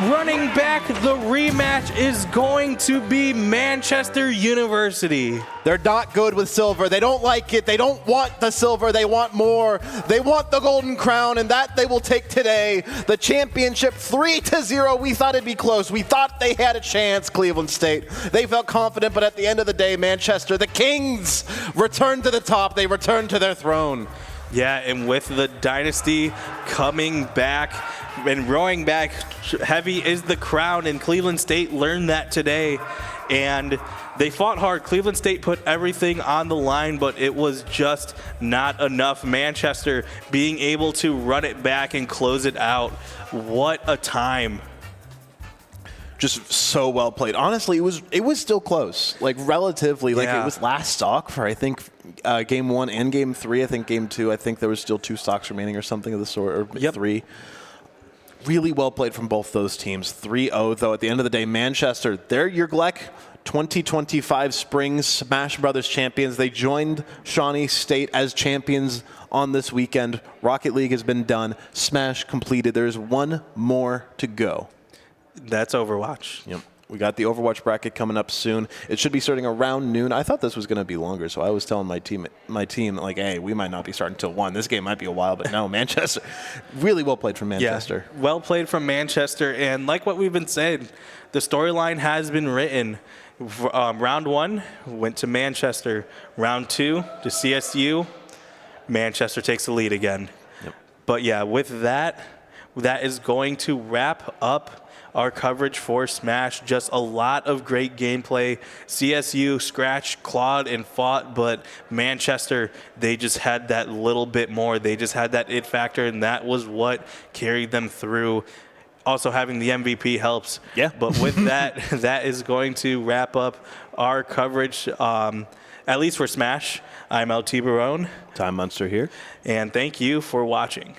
Running back, the rematch is going to be Manchester University. They're not good with silver. They don't like it. They don't want the silver. They want more. They want the golden crown, and that they will take today. The championship 3-0. We thought it'd be close. We thought they had a chance, Cleveland State. They felt confident, but at the end of the day, Manchester, the Kings, returned to the top. They returned to their throne. Yeah, and with the dynasty coming back and rowing back, heavy is the crown, and Cleveland State learned that today. And they fought hard. Cleveland State put everything on the line, but it was just not enough. Manchester being able to run it back and close it out. What a time. Just so well played. Honestly, it was still close, like relatively. Like it was last stock for I think game 1 and game 3. I think game 2. I think there was still 2 stocks remaining or something of the sort, or 3. Really well played from both those teams. 3-0 though. At the end of the day, Manchester, they're your GLEC 2025 Spring Smash Brothers champions. They joined Shawnee State as champions on this weekend. Rocket League has been done. Smash completed. There's one more to go. That's Overwatch. Yep. We got the Overwatch bracket coming up soon. It should be starting around noon. I thought this was going to be longer, so I was telling my team, like, hey, we might not be starting until 1. This game might be a while, but no, Manchester. Really well played from Manchester. Yeah, well played from Manchester, and like what we've been saying, the storyline has been written. Round 1 went to Manchester. Round 2 to CSU. Manchester takes the lead again. Yep. But yeah, with that is going to wrap up our coverage for Smash. Just a lot of great gameplay. CSU scratched, clawed, and fought, but Manchester, they just had that little bit more. They just had that it factor, and that was what carried them through. Also, having the MVP helps. Yeah. But with that, that is going to wrap up our coverage, at least for Smash. I'm LT Barone. Time Munster here. And thank you for watching.